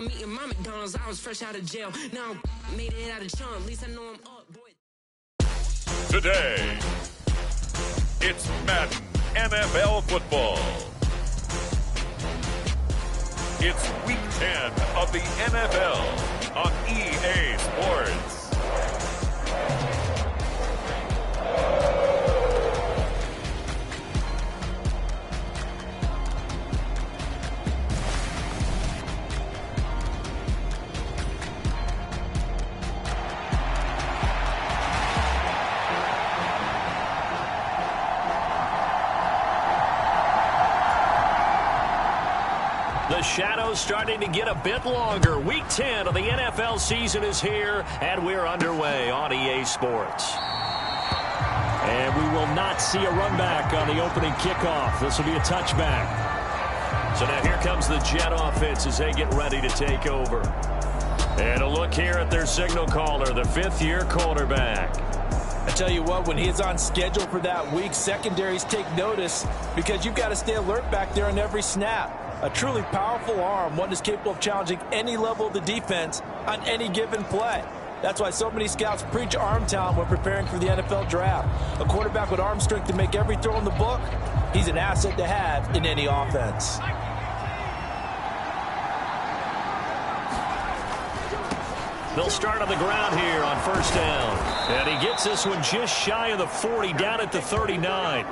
meeting my McDonald's. I was fresh out of jail. Now I made it out of chum. At least I know I'm up, boy. Today, it's Madden NFL football. It's Week 10 of the NFL on EA Sports. The shadow's starting to get a bit longer. Week 10 of the NFL season is here, and we're underway on EA Sports. And we will not see a run back on the opening kickoff. This will be a touchback. So now here comes the Jet offense as they get ready to take over. And a look here at their signal caller, the fifth-year quarterback. I tell you what, when he's on schedule for that week, secondaries take notice because you've got to stay alert back there on every snap. A truly powerful arm, one is capable of challenging any level of the defense on any given play. That's why so many scouts preach arm talent when preparing for the NFL draft. A quarterback with arm strength to make every throw in the book, he's an asset to have in any offense. They'll start on the ground here on first down. And he gets this one just shy of the 40, down at the 39.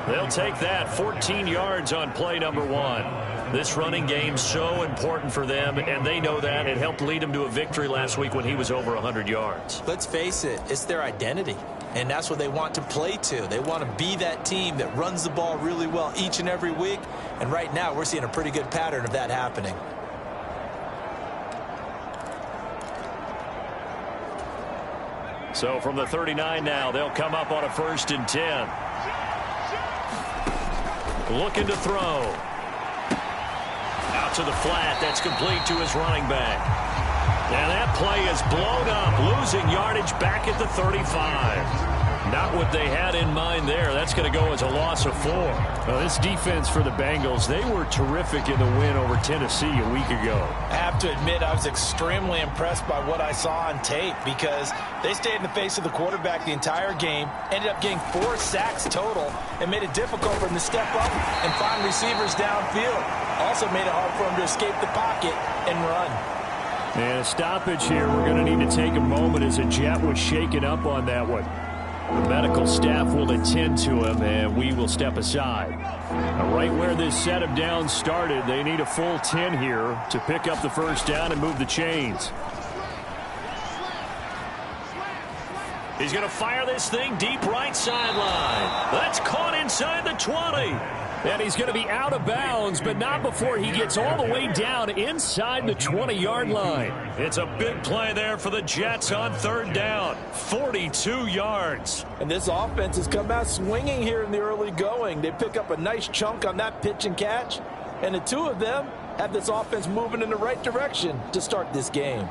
They'll take that 14 yards on play number one. This running game's so important for them, and they know that. It helped lead them to a victory last week when he was over 100 yards. Let's face it, it's their identity, and that's what they want to play to. They want to be that team that runs the ball really well each and every week, and right now we're seeing a pretty good pattern of that happening. So from the 39 now, they'll come up on a 1st and 10. Looking to throw. Out to the flat. That's complete to his running back. And that play is blown up, losing yardage back at the 35. Not what they had in mind there. That's going to go as a loss of 4. Well, this defense for the Bengals, they were terrific in the win over Tennessee a week ago. I have to admit, I was extremely impressed by what I saw on tape because they stayed in the face of the quarterback the entire game, ended up getting 4 sacks total, and made it difficult for him to step up and find receivers downfield. Also made it hard for him to escape the pocket and run. And a stoppage here. We're going to need to take a moment as a Jet was shaken up on that one. The medical staff will attend to him, and we will step aside. Now, right where this set of downs started, they need a full 10 here to pick up the first down and move the chains. He's going to fire this thing deep right sideline. That's caught inside the 20. And he's going to be out of bounds, but not before he gets all the way down inside the 20-yard line. It's a big play there for the Jets on 3rd down. 42 yards. And this offense has come out swinging here in the early going. They pick up a nice chunk on that pitch and catch. And the two of them have this offense moving in the right direction to start this game.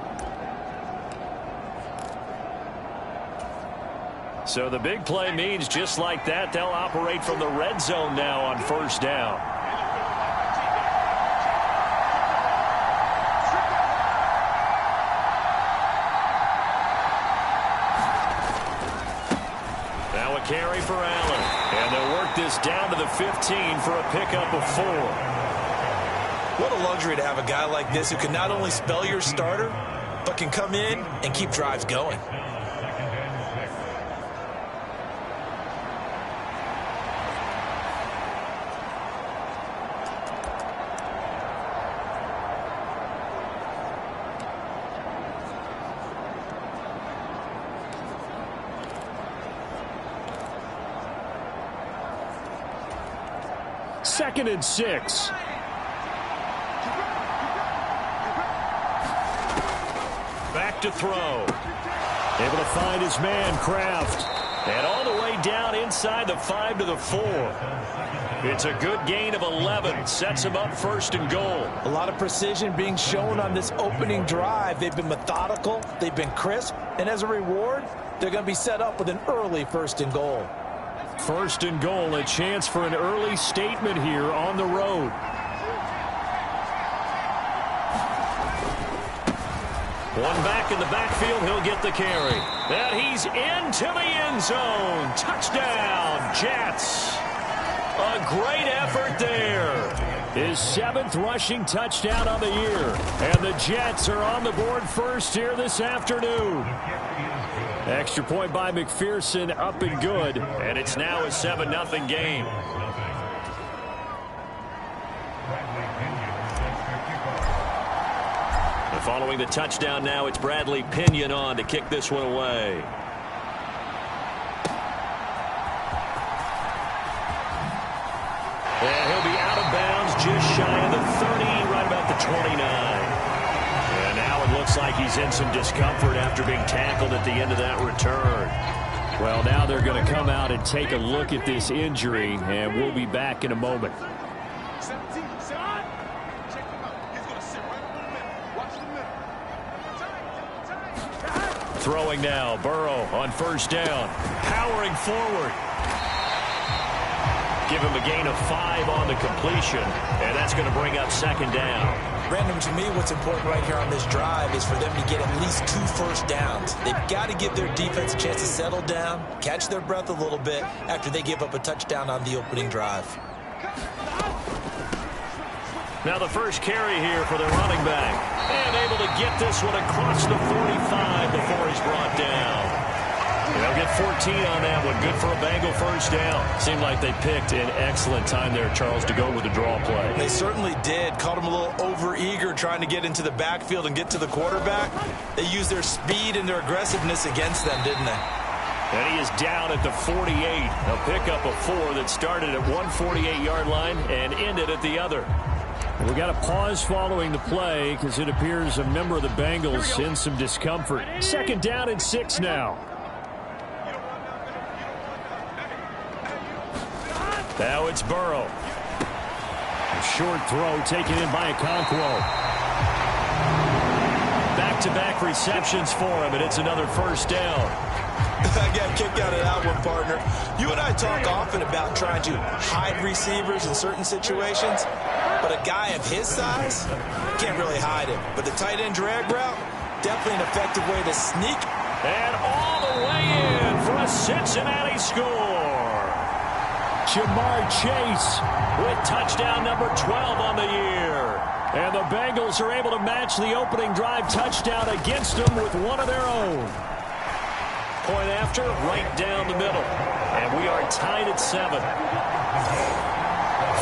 So the big play means just like that, they'll operate from the red zone now on 1st down. Now a carry for Allen. And they'll work this down to the 15 for a pickup of 4. What a luxury to have a guy like this who can not only spell your starter, but can come in and keep drives going. Second and 6. Back to throw. Able to find his man, Kraft. And all the way down inside the 5 to the 4. It's a good gain of 11. Sets him up 1st and goal. A lot of precision being shown on this opening drive. They've been methodical. They've been crisp. And as a reward, they're going to be set up with an early 1st and goal. 1st and goal, a chance for an early statement here on the road. One back in the backfield. He'll get the carry. And he's into the end zone. Touchdown, Jets. A great effort there. His 7th rushing touchdown on the year. And the Jets are on the board first here this afternoon. Extra point by McPherson, up and good. And it's now a 7-0 game. Following the touchdown now, it's Bradley Pinion on to kick this one away. And he'll be out of bounds just shy of the 30, right about the 29. And now it looks like he's in some discomfort after being tackled at the end of that return. Well, now they're going to come out and take a look at this injury, and we'll be back in a moment. Throwing now, Burrow on first down, powering forward. Give him a gain of 5 on the completion, and that's going to bring up second down. Brandon, to me, what's important right here on this drive is for them to get at least 2 first downs. They've got to give their defense a chance to settle down, catch their breath a little bit after they give up a touchdown on the opening drive. Now the first carry here for the running back. And able to get this one across the 45 before he's brought down. They'll get 14 on that one. Good for a Bengal first down. Seemed like they picked an excellent time there, Charles, to go with the draw play. They certainly did. Caught him a little over-eager trying to get into the backfield and get to the quarterback. They used their speed and their aggressiveness against them, didn't they? And he is down at the 48. A pickup of 4 that started at one 48-yard line and ended at the other. We got a pause following the play because it appears a member of the Bengals in some discomfort. Second down and 6 now. Now it's Burrow. A short throw taken in by Okonkwo. Back-to-back receptions for him, and it's another first down. I got kicked out of that one, partner. You and I talk often about trying to hide receivers in certain situations, but a guy of his size can't really hide it. But the tight end drag route, definitely an effective way to sneak. And all the way in for a Cincinnati score. Jamar Chase with touchdown number 12 on the year. And the Bengals are able to match the opening drive touchdown against them with one of their own. Point after, right down the middle. And we are tied at 7.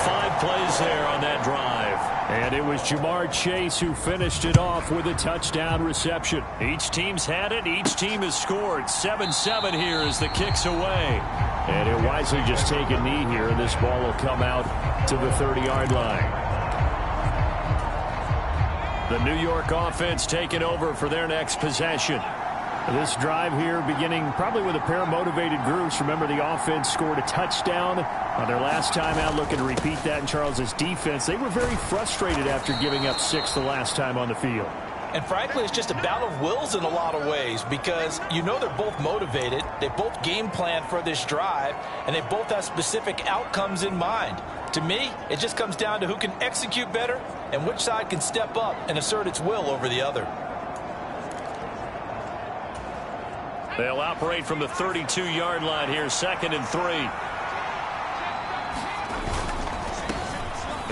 5 plays there on that drive. And it was Jamar Chase who finished it off with a touchdown reception. Each team's had it. Each team has scored. 7-7 here as the kick's away. And he'll wisely just take a knee here, and this ball will come out to the 30-yard line. The New York offense taking over for their next possession. This drive here beginning probably with a pair of motivated groups. Remember, the offense scored a touchdown on their last time out. Looking to repeat that in Charles's defense. They were very frustrated after giving up 6 the last time on the field. And frankly, it's just a battle of wills in a lot of ways because you know they're both motivated. They both game plan for this drive, and they both have specific outcomes in mind. To me, it just comes down to who can execute better and which side can step up and assert its will over the other. They'll operate from the 32-yard line here, 2nd and 3.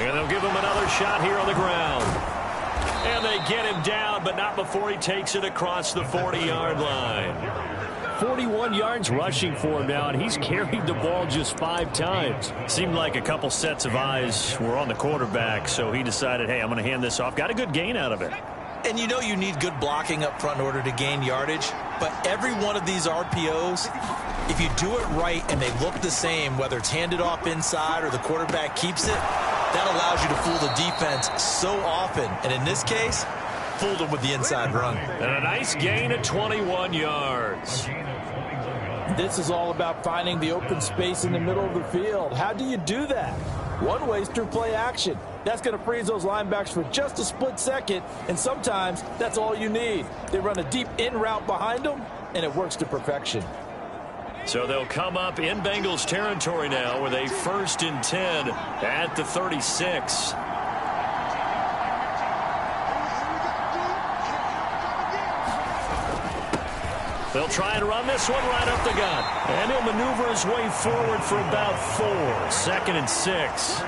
And they'll give him another shot here on the ground. And they get him down, but not before he takes it across the 40-yard line. 41 yards rushing for him now, and he's carried the ball just 5 times. Seemed like a couple sets of eyes were on the quarterback, so he decided, hey, I'm going to hand this off. Got a good gain out of it. And you know you need good blocking up front in order to gain yardage. But every one of these RPOs, if you do it right and they look the same, whether it's handed off inside or the quarterback keeps it, that allows you to fool the defense so often. And in this case, fooled them with the inside run. And a nice gain of 21 yards. This is all about finding the open space in the middle of the field. How do you do that? One way is through play action. That's going to freeze those linebackers for just a split second, and sometimes that's all you need. They run a deep in route behind them, and it works to perfection. So they'll come up in Bengals territory now with a 1st and 10 at the 36. They'll try and run this one right up the gut. And he'll maneuver his way forward for about 4. 2nd and 6.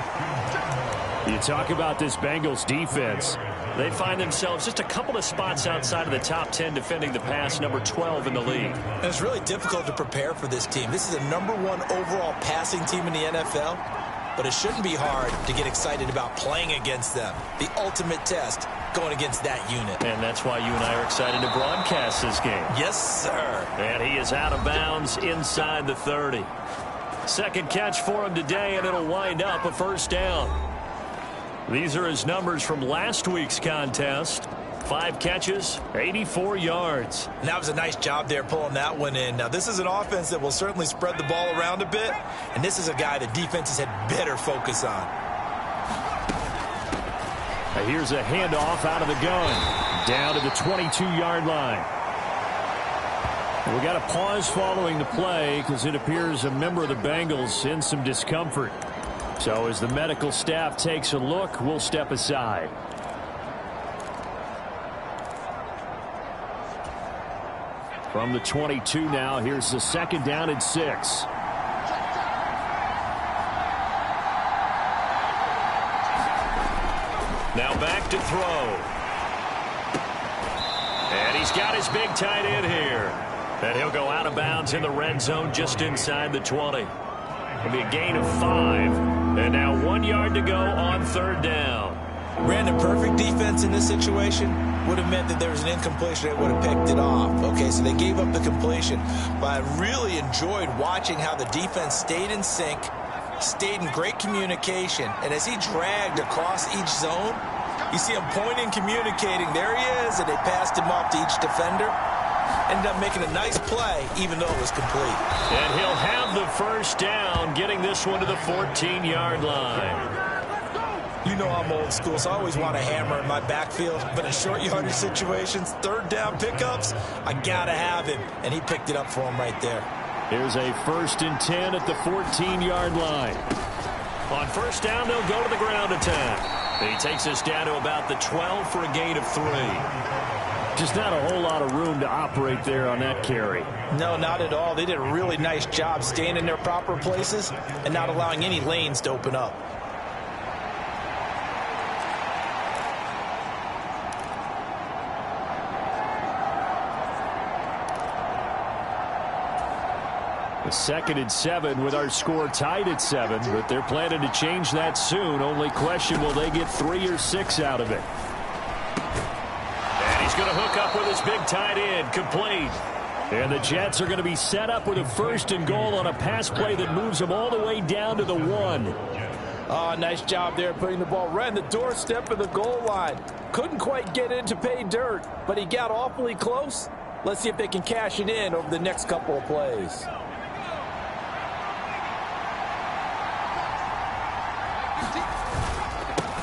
You talk about this Bengals defense. They find themselves just a couple of spots outside of the top 10 defending the pass, number 12 in the league. And it's really difficult to prepare for this team. This is a #1 overall passing team in the NFL, but it shouldn't be hard to get excited about playing against them. The ultimate test going against that unit. And that's why you and I are excited to broadcast this game. Yes, sir. And he is out of bounds inside the 30. Second catch for him today, and it'll wind up a first down. These are his numbers from last week's contest. 5 catches, 84 yards. And that was a nice job there pulling that one in. Now, this is an offense that will certainly spread the ball around a bit, and this is a guy that defenses had better focus on. Here's a handoff out of the gun, down to the 22-yard line. We got a pause following the play because it appears a member of the Bengals in some discomfort. So as the medical staff takes a look, we'll step aside. From the 22 now, here's the 2nd down and 6. Now back to throw. And he's got his big tight end here. And he'll go out of bounds in the red zone just inside the 20. It'll be a gain of 5. And now 1 yard to go on 3rd down. Brandon, perfect defense in this situation would have meant that there was an incompletion. They would have picked it off. Okay, so they gave up the completion. But I really enjoyed watching how the defense stayed in sync, stayed in great communication. And as he dragged across each zone, you see him pointing, communicating. There he is, and they passed him off to each defender. Ended up making a nice play, even though it was complete. And he'll have the first down, getting this one to the 14-yard line. You know I'm old school, so I always want a hammer in my backfield. But in short yardage situations, 3rd down pickups, I got to have him. And he picked it up for him right there. Here's a 1st and 10 at the 14-yard line. On 1st down, they'll go to the ground attack. He takes us down to about the 12 for a gain of 3. Just not a whole lot of room to operate there on that carry. No, not at all. They did a really nice job staying in their proper places and not allowing any lanes to open up. The 2nd and 7 with our score tied at 7, but they're planning to change that soon. Only question, will they get 3 or 6 out of it? He's going to hook up with his big tight end, complete. And the Jets are going to be set up with a 1st and goal on a pass play that moves them all the way down to the 1. Oh, nice job there putting the ball right in the doorstep of the goal line. Couldn't quite get in to pay dirt, but he got awfully close. Let's see if they can cash it in over the next couple of plays.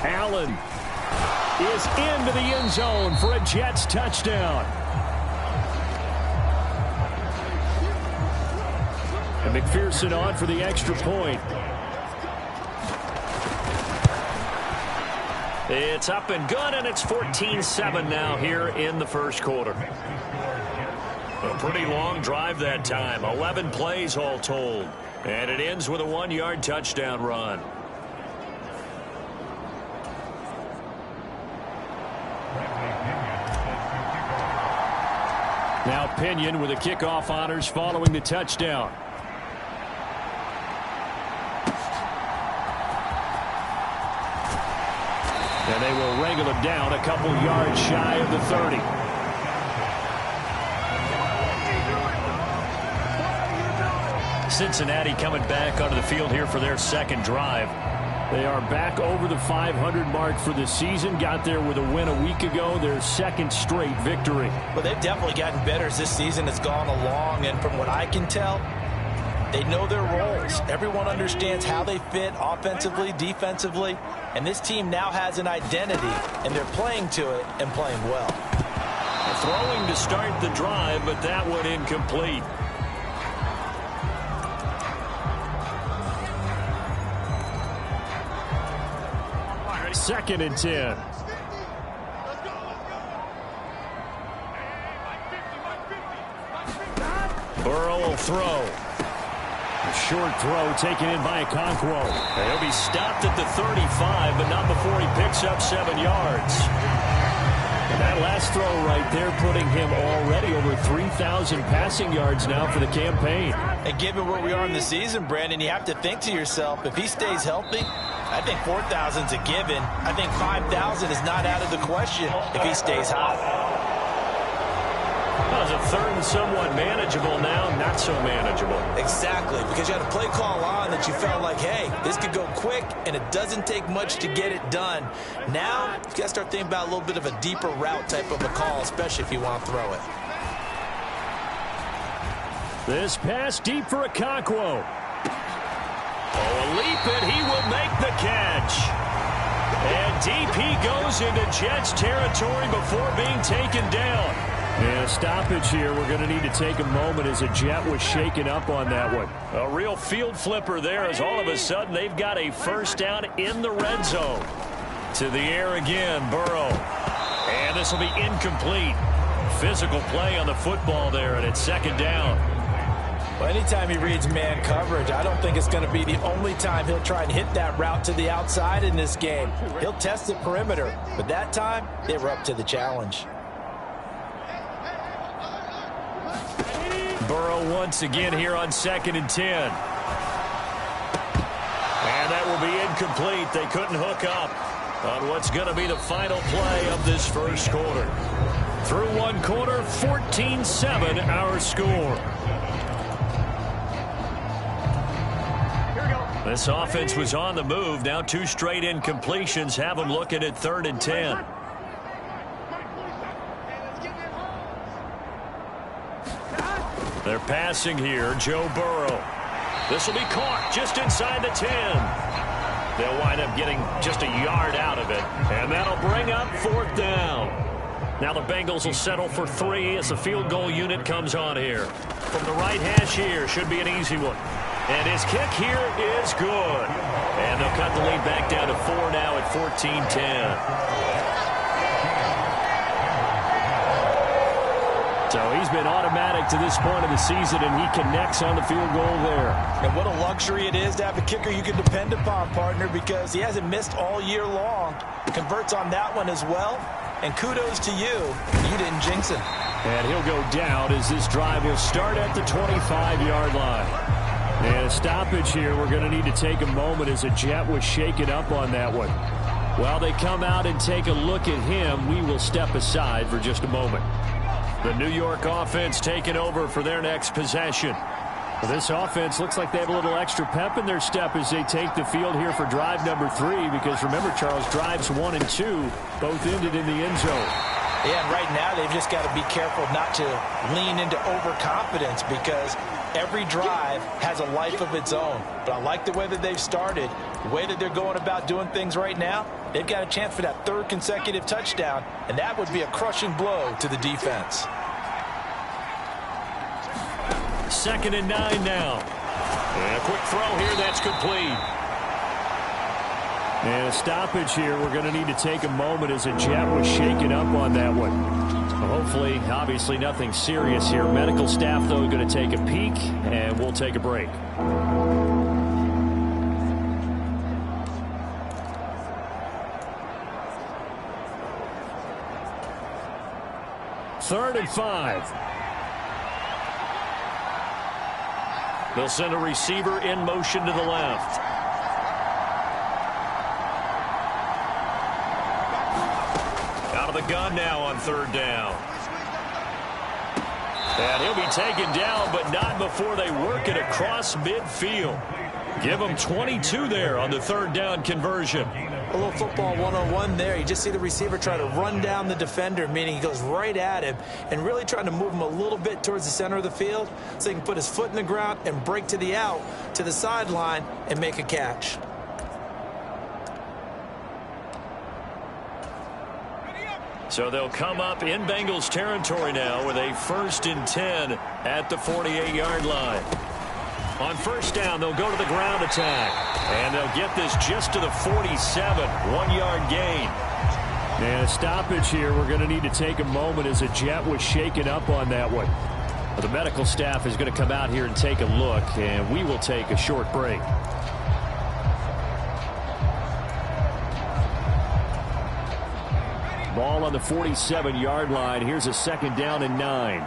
Allen is into the end zone for a Jets touchdown. And McPherson on for the extra point. It's up and good, and it's 14-7 now here in the 1st quarter. A pretty long drive that time, 11 plays all told. And it ends with a 1-yard touchdown run. Now Pinion with the kickoff honors following the touchdown. And they will wrangle him down a couple yards shy of the 30. Cincinnati coming back onto the field here for their 2nd drive. They are back over the 500 mark for the season. Got there with a win a week ago. Their 2nd straight victory. Well, they've definitely gotten better as this season has gone along. And from what I can tell, they know their roles. Everyone understands how they fit offensively, defensively. And this team now has an identity, and they're playing to it and playing well. Throwing to start the drive, but that one incomplete. Second and 10. Burrow will throw. A short throw taken in by Okonkwo. He'll be stopped at the 35, but not before he picks up 7 yards. And that last throw right there putting him already over 3,000 passing yards now for the campaign. And given where we are in the season, Brandon, you have to think to yourself, if he stays healthy, I think 4,000's a given. I think 5,000 is not out of the question if he stays hot. Well, it's a third and somewhat manageable now, not so manageable. Exactly, because you had a play call on that you felt like, hey, this could go quick, and it doesn't take much to get it done. Now, you got to start thinking about a little bit of a deeper route type of a call, especially if you want to throw it. This pass deep for Okonkwo. Oh, a leap, and he will make the catch. And deep he goes into Jets territory before being taken down. And a stoppage here. We're going to need to take a moment as a Jet was shaken up on that one. A real field flipper there as all of a sudden they've got a first down in the red zone. To the air again, Burrow. And this will be incomplete. Physical play on the football there, and it's second down. Well, anytime he reads man coverage, I don't think it's going to be the only time he'll try and hit that route to the outside in this game. He'll test the perimeter, but that time they were up to the challenge. Burrow once again here on 2nd and 10. And that will be incomplete. They couldn't hook up on what's going to be the final play of this first quarter. Through one quarter, 14-7 our score. This offense was on the move. Now 2 straight incompletions have them looking at 3rd and 10. They're passing here, Joe Burrow. This will be caught just inside the 10. They'll wind up getting just a yard out of it, and that'll bring up 4th down. Now the Bengals will settle for 3 as the field goal unit comes on here. From the right hash here, should be an easy one. And his kick here is good. And they'll cut the lead back down to 4 now at 14-10. So he's been automatic to this point of the season, and he connects on the field goal there. And what a luxury it is to have a kicker you can depend upon, partner, because he hasn't missed all year long. Converts on that one as well. And kudos to you. You didn't jinx him. And he'll go down as this drive will start at the 25-yard line. And a stoppage here. We're going to need to take a moment as a Jet was shaken up on that one. While they come out and take a look at him, we will step aside for just a moment. The New York offense taking over for their next possession. Well, this offense looks like they have a little extra pep in their step as they take the field here for drive number 3. Because remember, Charles, drives 1 and 2 both ended in the end zone. Yeah, and right now they've just got to be careful not to lean into overconfidence because every drive has a life of its own. But I like the way that they've started, the way that they're going about doing things right now. They've got a chance for that 3rd consecutive touchdown, and that would be a crushing blow to the defense. 2nd and 9 now. And a quick throw here, that's complete. And a stoppage here. We're going to need to take a moment as a Jet was shaken up on that one. Hopefully, obviously nothing serious here. Medical staff, though, going to take a peek, and we'll take a break. Third and 5. They'll send a receiver in motion to the left. Out of the gun now on 3rd down. And he'll be taken down, but not before they work it across midfield. Give him 22 there on the 3rd down conversion. A little football 101 there. You just see the receiver try to run down the defender, meaning he goes right at him and really trying to move him a little bit towards the center of the field so he can put his foot in the ground and break to the out, to the sideline, and make a catch. So they'll come up in Bengals territory now with a 1st and 10 at the 48-yard line. On 1st down, they'll go to the ground attack. And they'll get this just to the 47, 1-yard gain. And a stoppage here. We're going to need to take a moment as a Jet was shaken up on that one. The medical staff is going to come out here and take a look, and we will take a short break. Ball on the 47-yard line. Here's a 2nd down and 9.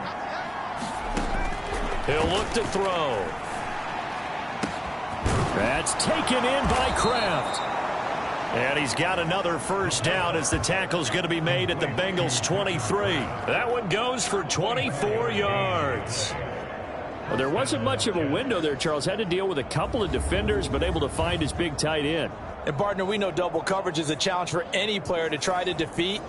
He'll look to throw. That's taken in by Kraft. And he's got another 1st down as the tackle's going to be made at the Bengals 23. That one goes for 24 yards. Well, there wasn't much of a window there, Charles. Had to deal with a couple of defenders, but able to find his big tight end. And, partner, we know double coverage is a challenge for any player to try to defeat.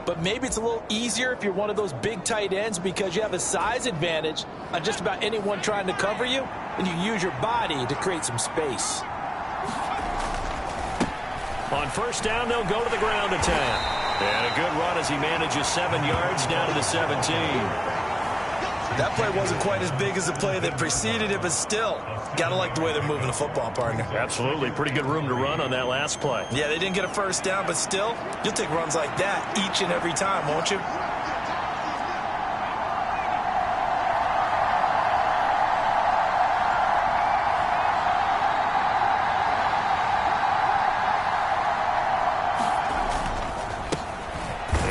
But maybe it's a little easier if you're one of those big tight ends because you have a size advantage on just about anyone trying to cover you, and you use your body to create some space. On 1st down, they'll go to the ground attack. And a good run as he manages 7 yards down to the 17. That play wasn't quite as big as the play that preceded it, but still, gotta like the way they're moving the football, partner. Absolutely. Pretty good room to run on that last play. Yeah, they didn't get a 1st down, but still, you'll take runs like that each and every time, won't you?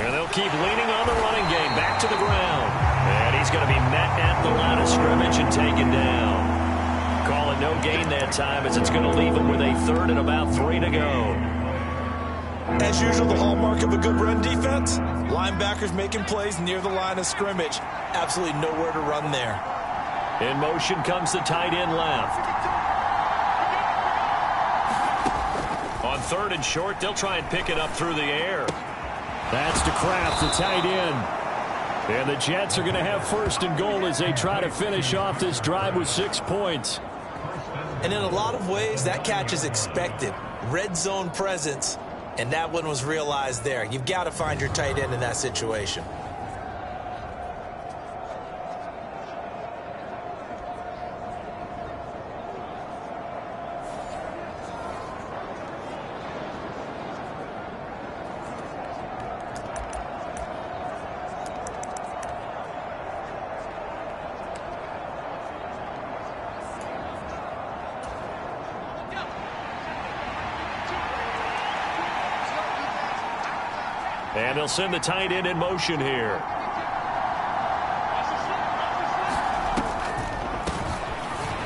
And they'll keep leaning on the running game. Back to the ground. And he's going to be met at the line of scrimmage and taken down. Call it no gain that time as it's going to leave him with a 3rd and about 3 to go. As usual, the hallmark of a good run defense, linebackers making plays near the line of scrimmage. Absolutely nowhere to run there. In motion comes the tight end left. On 3rd and short, they'll try and pick it up through the air. That's to Kraft, the tight end. And the Jets are going to have 1st and goal as they try to finish off this drive with 6 points. And in a lot of ways, that catch is expected. Red zone presence, and that one was realized there. You've got to find your tight end in that situation. And they'll send the tight end in motion here.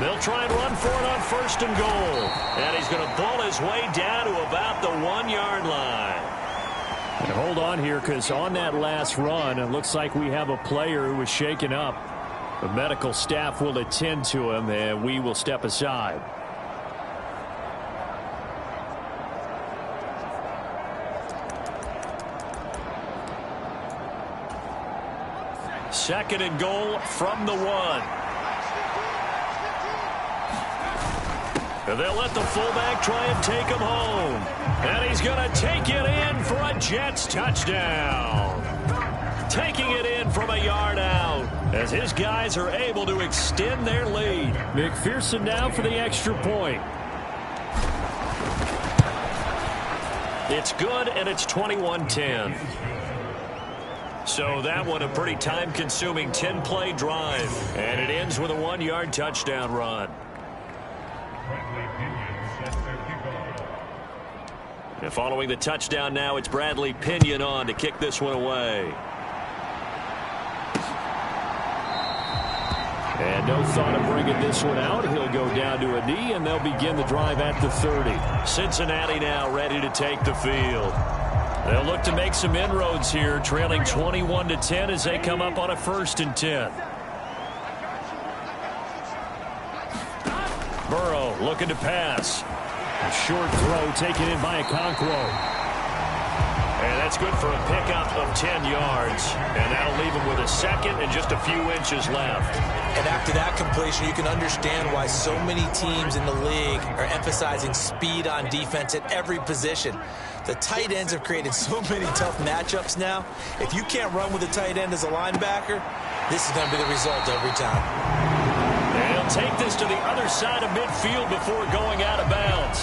They'll try and run for it on 1st and goal. And he's going to pull his way down to about the 1-yard line. And hold on here, because on that last run, it looks like we have a player who was shaken up. The medical staff will attend to him, and we will step aside. Second and goal from the 1. And they'll let the fullback try and take him home. And he's going to take it in for a Jets touchdown. Taking it in from a yard out as his guys are able to extend their lead. McPherson now for the extra point. It's good, and it's 21-10. So that one a pretty time-consuming 10-play drive. And it ends with a 1-yard touchdown run. And following the touchdown now, it's Bradley Pinion on to kick this one away. And no thought of bringing this one out. He'll go down to a knee, and they'll begin the drive at the 30. Cincinnati now ready to take the field. They'll look to make some inroads here, trailing 21-10 as they come up on a 1st and 10. Burrow looking to pass. A short throw taken in by Okonkwo. And that's good for a pickup of 10 yards. And that'll leave him with a 2nd and just a few inches left. And after that completion, you can understand why so many teams in the league are emphasizing speed on defense at every position. The tight ends have created so many tough matchups now. If you can't run with a tight end as a linebacker, this is going to be the result every time. And he'll take this to the other side of midfield before going out of bounds.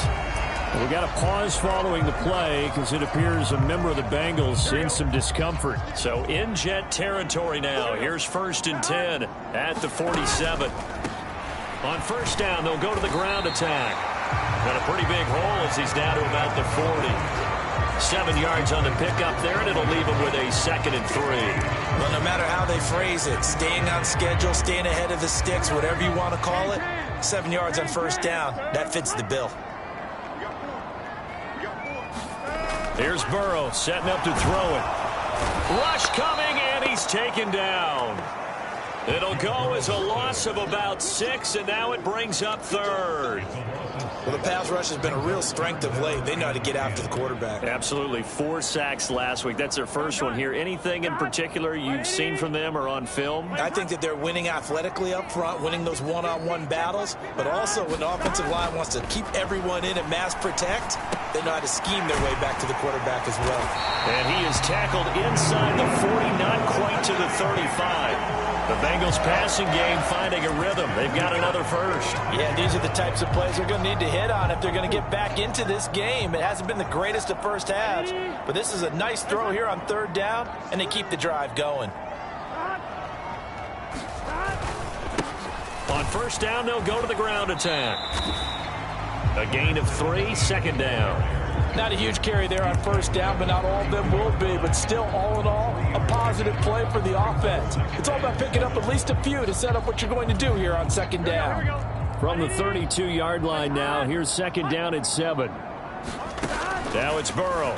We got a pause following the play because it appears a member of the Bengals in some discomfort. So in Jet territory now. Here's 1st and 10 at the 47. On first down, they'll go to the ground attack. Got a pretty big hole as he's down to about the 40. 7 yards on the pickup there, and it'll leave him with a 2nd and 3. Well, no matter how they phrase it, staying on schedule, staying ahead of the sticks, whatever you want to call it, 7 yards on first down, that fits the bill. Here's Burrow setting up to throw it. Rush coming, and he's taken down. It'll go as a loss of about 6, and now it brings up 3rd. Well, the pass rush has been a real strength of late. They know how to get after the quarterback. Absolutely. 4 sacks last week. That's their first one here. Anything in particular you've seen from them or on film? I think that they're winning athletically up front, winning those one-on-one battles, but also when the offensive line wants to keep everyone in and mass protect, they know how to scheme their way back to the quarterback as well. And he is tackled inside the 40, not quite to the 35. The Bengals passing game finding a rhythm. They've got another first. Yeah, these are the types of plays they're going to need to hit on if they're going to get back into this game. It hasn't been the greatest of first halves, but this is a nice throw here on 3rd down, and they keep the drive going. On first down, they'll go to the ground attack. A gain of 3, 2nd down. Not a huge carry there on first down, but not all of them will be. But still, all in all, a positive play for the offense. It's all about picking up at least a few to set up what you're going to do here on 2nd down. From the 32-yard line now, here's 2nd down and 7. Now it's Burrow.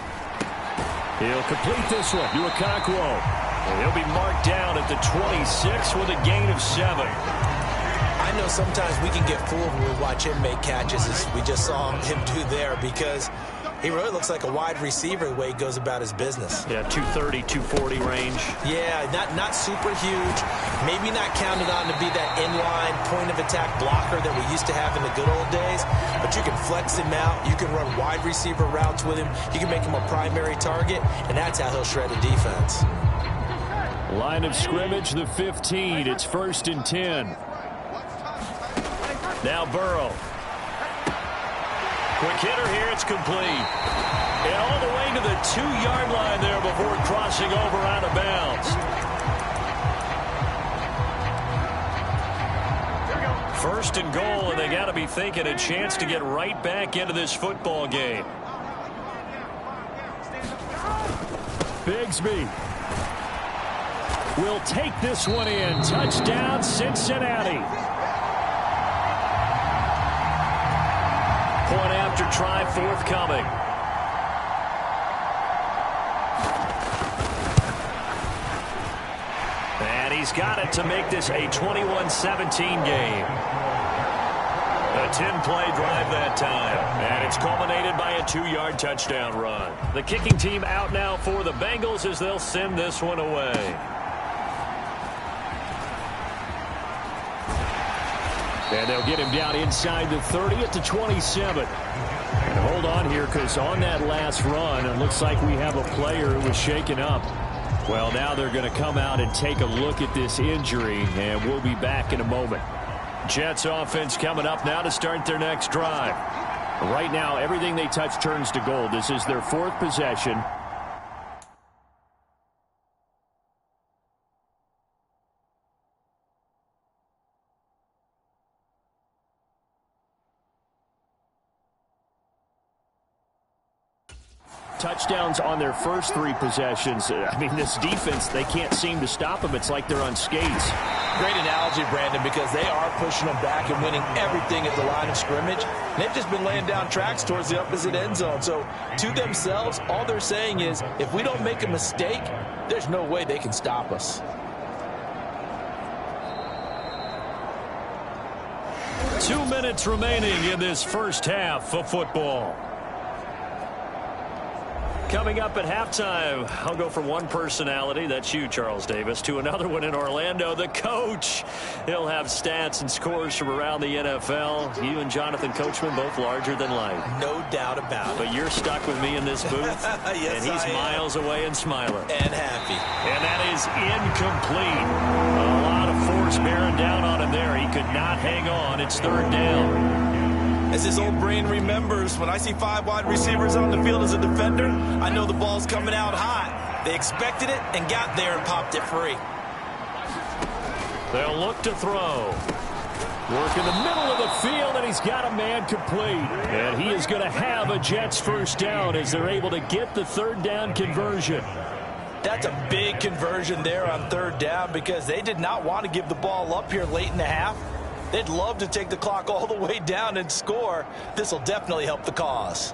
He'll complete this one to Okonkwo. And he'll be marked down at the 26 with a gain of 7. I know sometimes we can get fooled when we watch him make catches, as we just saw him do there, because he really looks like a wide receiver the way he goes about his business. Yeah, 230, 240 range. Yeah, not super huge. Maybe not counted on to be that inline point-of-attack blocker that we used to have in the good old days. But you can flex him out. You can run wide receiver routes with him. You can make him a primary target, and that's how he'll shred a defense. Line of scrimmage, the 15. It's 1st and 10. Now Burrow. Quick hitter here, it's complete. And all the way to the 2-yard line there before crossing over out of bounds. First and goal, and they got to be thinking a chance to get right back into this football game. Bigsby will take this one in. Touchdown, Cincinnati. Point after try forthcoming. And he's got it to make this a 21-17 game. A 10-play drive that time. And it's culminated by a 2-yard touchdown run. The kicking team out now for the Bengals as they'll send this one away. And they'll get him down inside the 30 at the 27. And hold on here, because on that last run, it looks like we have a player who was shaken up. Well, now they're going to come out and take a look at this injury, and we'll be back in a moment. Jets offense coming up now to start their next drive. Right now, everything they touch turns to gold. This is their 4th possession. Touchdowns on their first 3 possessions. I mean, this defense, they can't seem to stop them. It's like they're on skates. Great analogy, Brandon, because they are pushing them back and winning everything at the line of scrimmage. And they've just been laying down tracks towards the opposite end zone. So to themselves, all they're saying is, if we don't make a mistake, there's no way they can stop us. Two minutes remaining in this first half of football. Coming up at halftime, I'll go from one personality, that's you, Charles Davis, to another one in Orlando, the coach. He'll have stats and scores from around the NFL. You and Jonathan Coachman, both larger than life. No doubt about it. But you're stuck with me in this booth, yes, and he's miles away and smiling. And happy. And that is incomplete. A lot of force bearing down on him there. He could not hang on. It's 3rd down. As his old brain remembers, when I see 5 wide receivers on the field as a defender, I know the ball's coming out hot. They expected it and got there and popped it free. They'll look to throw. Work in the middle of the field, and he's got a man complete. And he is going to have a Jets first down as they're able to get the 3rd down conversion. That's a big conversion there on 3rd down because they did not want to give the ball up here late in the half. They'd love to take the clock all the way down and score. This will definitely help the cause.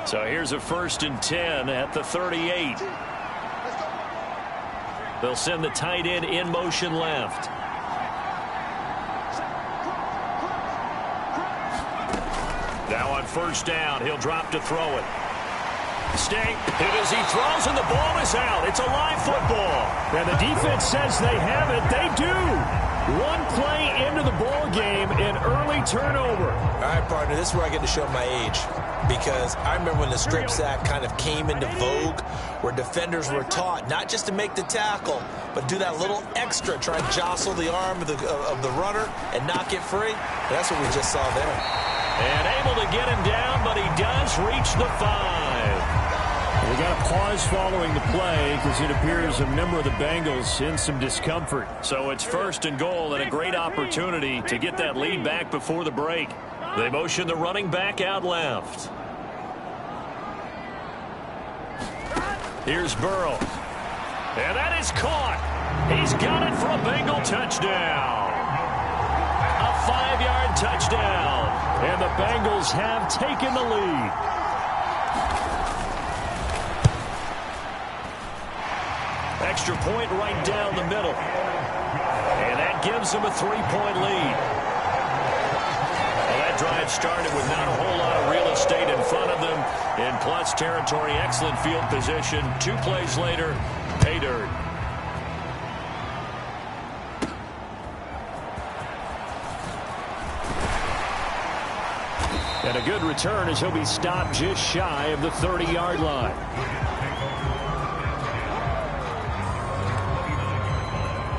So here's a 1st and 10 at the 38. They'll send the tight end in motion left. Now on 1st down, he'll drop to throw it. Sting, hit as he throws, and the ball is out. It's a live football. And the defense says they have it. They do. One play into the ball game, an early turnover. All right, partner, this is where I get to show my age. Because I remember when the strip sack kind of came into vogue, where defenders were taught not just to make the tackle, but do that little extra, try and jostle the arm of the runner and not get free. And that's what we just saw there. And able to get him down, but he does reach the 5. We got a pause following the play because it appears a member of the Bengals in some discomfort. So it's 1st and goal and a great opportunity to get that lead back before the break. They motion the running back out left. Here's Burrow. And that is caught. He's got it for a Bengal touchdown. A 5-yard touchdown. And the Bengals have taken the lead. Extra point right down the middle. And that gives them a 3-point lead. Well, that drive started with not a whole lot of real estate in front of them. In plus territory, excellent field position. 2 plays later, pay dirt. And a good return as he'll be stopped just shy of the 30-yard line.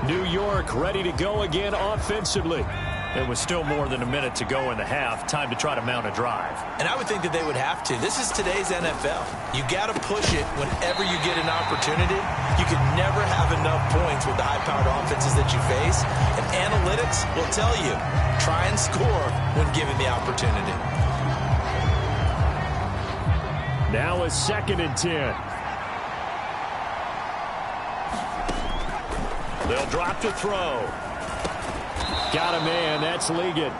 New York ready to go again offensively. It was still more than a minute to go in the half. Time to try to mount a drive. And I would think that they would have to. This is today's NFL. You got to push it whenever you get an opportunity. You can never have enough points with the high-powered offenses that you face. And analytics will tell you, try and score when given the opportunity. Now a 2nd and 10. They'll drop to throw. Got a man. That's Ligon.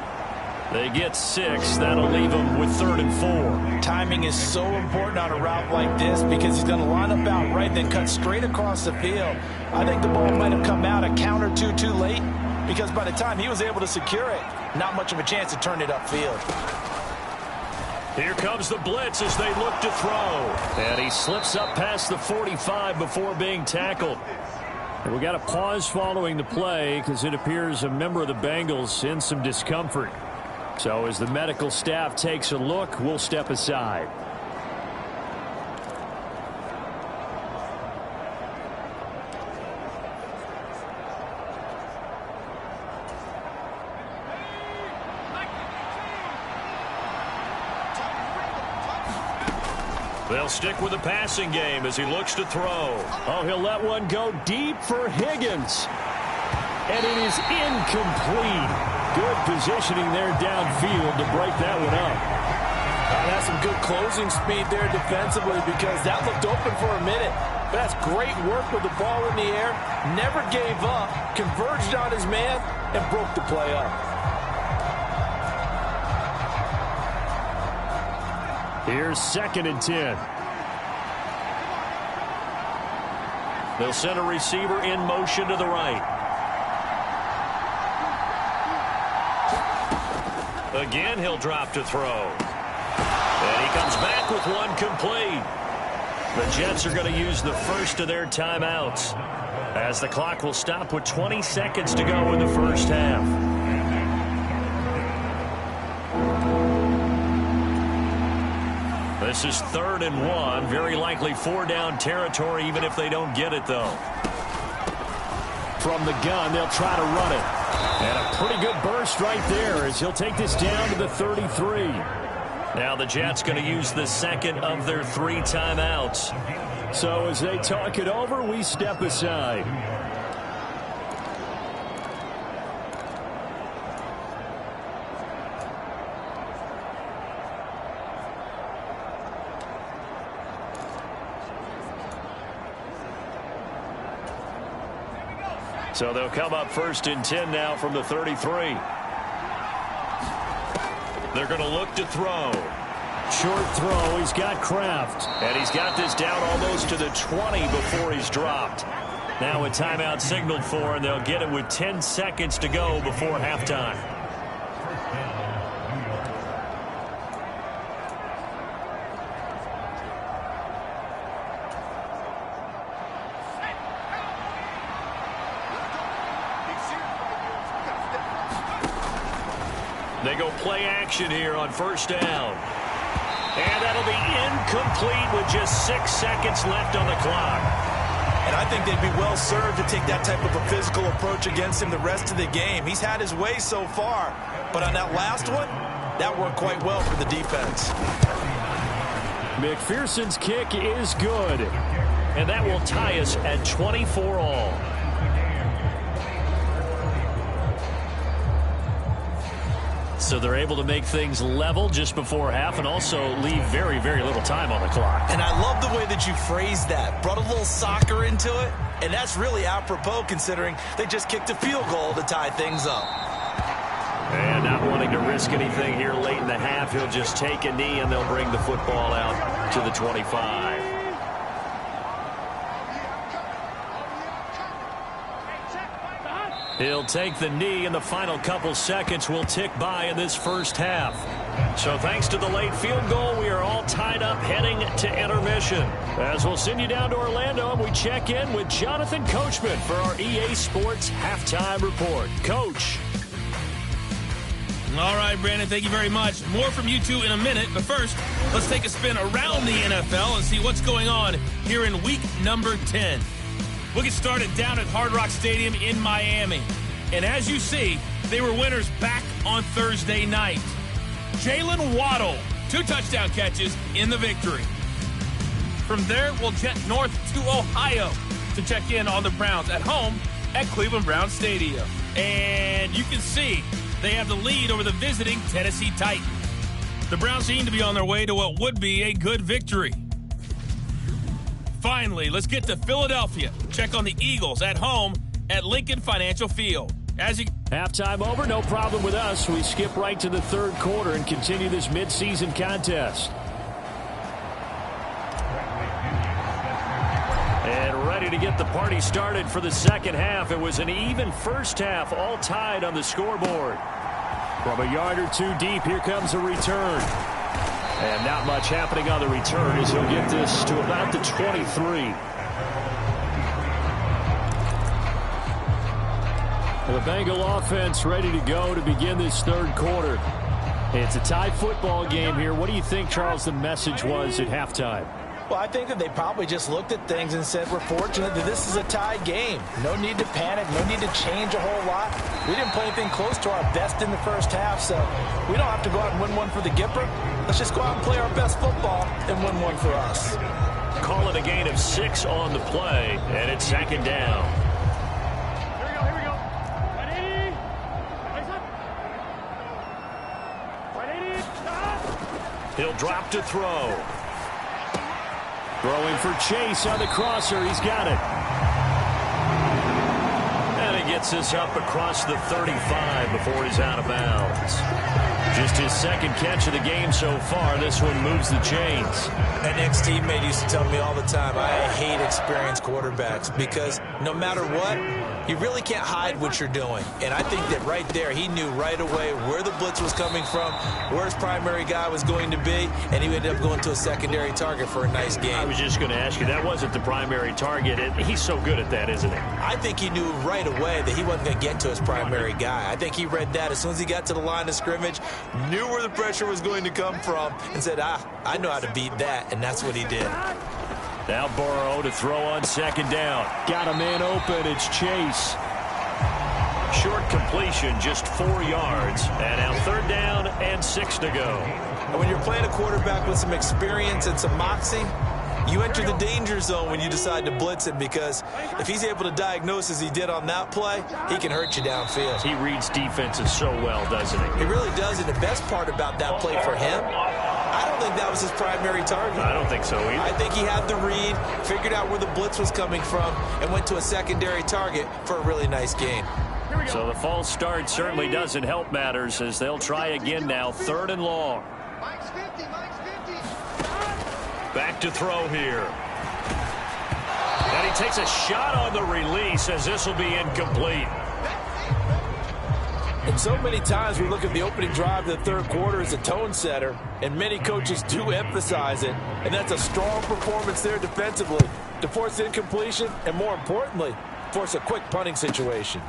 They get 6. That'll leave them with 3rd and 4. Timing is so important on a route like this because he's going to line up out right, then cut straight across the field. I think the ball might have come out a count or two too late because by the time he was able to secure it, not much of a chance to turn it upfield. Here comes the blitz as they look to throw. And he slips up past the 45 before being tackled. And we got a pause following the play because it appears a member of the Bengals in some discomfort. So as the medical staff takes a look, we'll step aside. They'll stick with the passing game as he looks to throw. Oh, he'll let one go deep for Higgins. And it is incomplete. Good positioning there downfield to break that one up. That's some good closing speed there defensively because that looked open for a minute. But that's great work with the ball in the air. Never gave up, converged on his man, and broke the play up. Here's 2nd and 10. They'll send a receiver in motion to the right. Again, he'll drop to throw. And he comes back with one complete. The Jets are going to use the first of their timeouts as the clock will stop with 20 seconds to go in the first half. This is 3rd and 1. Very likely 4-down territory, even if they don't get it, though. From the gun, they'll try to run it. And a pretty good burst right there as he'll take this down to the 33. Now the Jets going to use the second of their 3 timeouts. So as they talk it over, we step aside. So they'll come up 1st and 10 now from the 33. They're going to look to throw. Short throw. He's got Kraft. And he's got this down almost to the 20 before he's dropped. Now a timeout signaled for, and they'll get it with 10 seconds to go before halftime. They go play action here on 1st down. And that'll be incomplete with just 6 seconds left on the clock. And I think they'd be well served to take that type of a physical approach against him the rest of the game. He's had his way so far, but on that last one, that worked quite well for the defense. McPherson's kick is good. And that will tie us at 24 all. So they're able to make things level just before half and also leave very, very little time on the clock. And I love the way that you phrased that. Brought a little soccer into it, and that's really apropos considering they just kicked a field goal to tie things up. And not wanting to risk anything here late in the half, he'll just take a knee and they'll bring the football out to the 25. He'll take the knee, and the final couple seconds will tick by in this first half. So thanks to the late field goal, we are all tied up heading to intermission. As we'll send you down to Orlando, and we check in with Jonathan Coachman for our EA Sports Halftime Report. Coach. All right, Brandon, thank you very much. More from you two in a minute, but first, let's take a spin around the NFL and see what's going on here in week number 10. We'll get started down at Hard Rock Stadium in Miami. And as you see, they were winners back on Thursday night. Jalen Waddle, 2 touchdown catches in the victory. From there, we'll jet north to Ohio to check in on the Browns at home at Cleveland Browns Stadium. And you can see they have the lead over the visiting Tennessee Titans. The Browns seem to be on their way to what would be a good victory. Finally, let's get to Philadelphia. Check on the Eagles at home at Lincoln Financial Field. Halftime over, no problem with us. We skip right to the 3rd quarter and continue this midseason contest. And ready to get the party started for the second half. It was an even first half, all tied on the scoreboard. From a yard or 2 deep, here comes a return. And not much happening on the return as he'll get this to about the 23. The Bengal offense ready to go to begin this 3rd quarter. It's a tie football game here. What do you think, Charles, the message was at halftime? Well, I think that they probably just looked at things and said, we're fortunate that this is a tie game. No need to panic. No need to change a whole lot. We didn't play anything close to our best in the first half, so we don't have to go out and win one for the Gipper. Let's just go out and play our best football and win one for us. Call it a gain of 6 on the play, and it's 2nd down. Here we go. 180. 180. He'll drop to throw. Throwing for Chase on the crosser. He's got it. And he gets this up across the 35 before he's out of bounds. Just his 2nd catch of the game so far. This one moves the chains. An ex-teammate used to tell me all the time, I hate experienced quarterbacks because no matter what, you really can't hide what you're doing. And I think that right there, he knew right away where the blitz was coming from, where his primary guy was going to be, and he ended up going to a secondary target for a nice game. I was just going to ask you, that wasn't the primary target. He's so good at that, isn't he? I think he knew right away that he wasn't going to get to his primary guy. I think he read that as soon as he got to the line of scrimmage, knew where the pressure was going to come from, and said, I know how to beat that, and that's what he did. Now Burrow to throw on second down. Got a man open. It's Chase. Short completion, just 4 yards. And now third down and 6 to go. And when you're playing a quarterback with some experience and some moxie, you enter the danger zone when you decide to blitz him, because if he's able to diagnose as he did on that play, he can hurt you downfield. He reads defenses so well, doesn't he? He really does, and the best part about that play for him, I don't think that was his primary target. I don't think so either. I think he had the read, figured out where the blitz was coming from, and went to a secondary target for a really nice gain. So the false start certainly doesn't help matters, as they'll try again now, 3rd and long. Back to throw here. And he takes a shot on the release, as this will be incomplete. And so many times we look at the opening drive of the third quarter as a tone setter, and many coaches do emphasize it, and that's a strong performance there defensively to force incompletion and, more importantly, force a quick punting situation.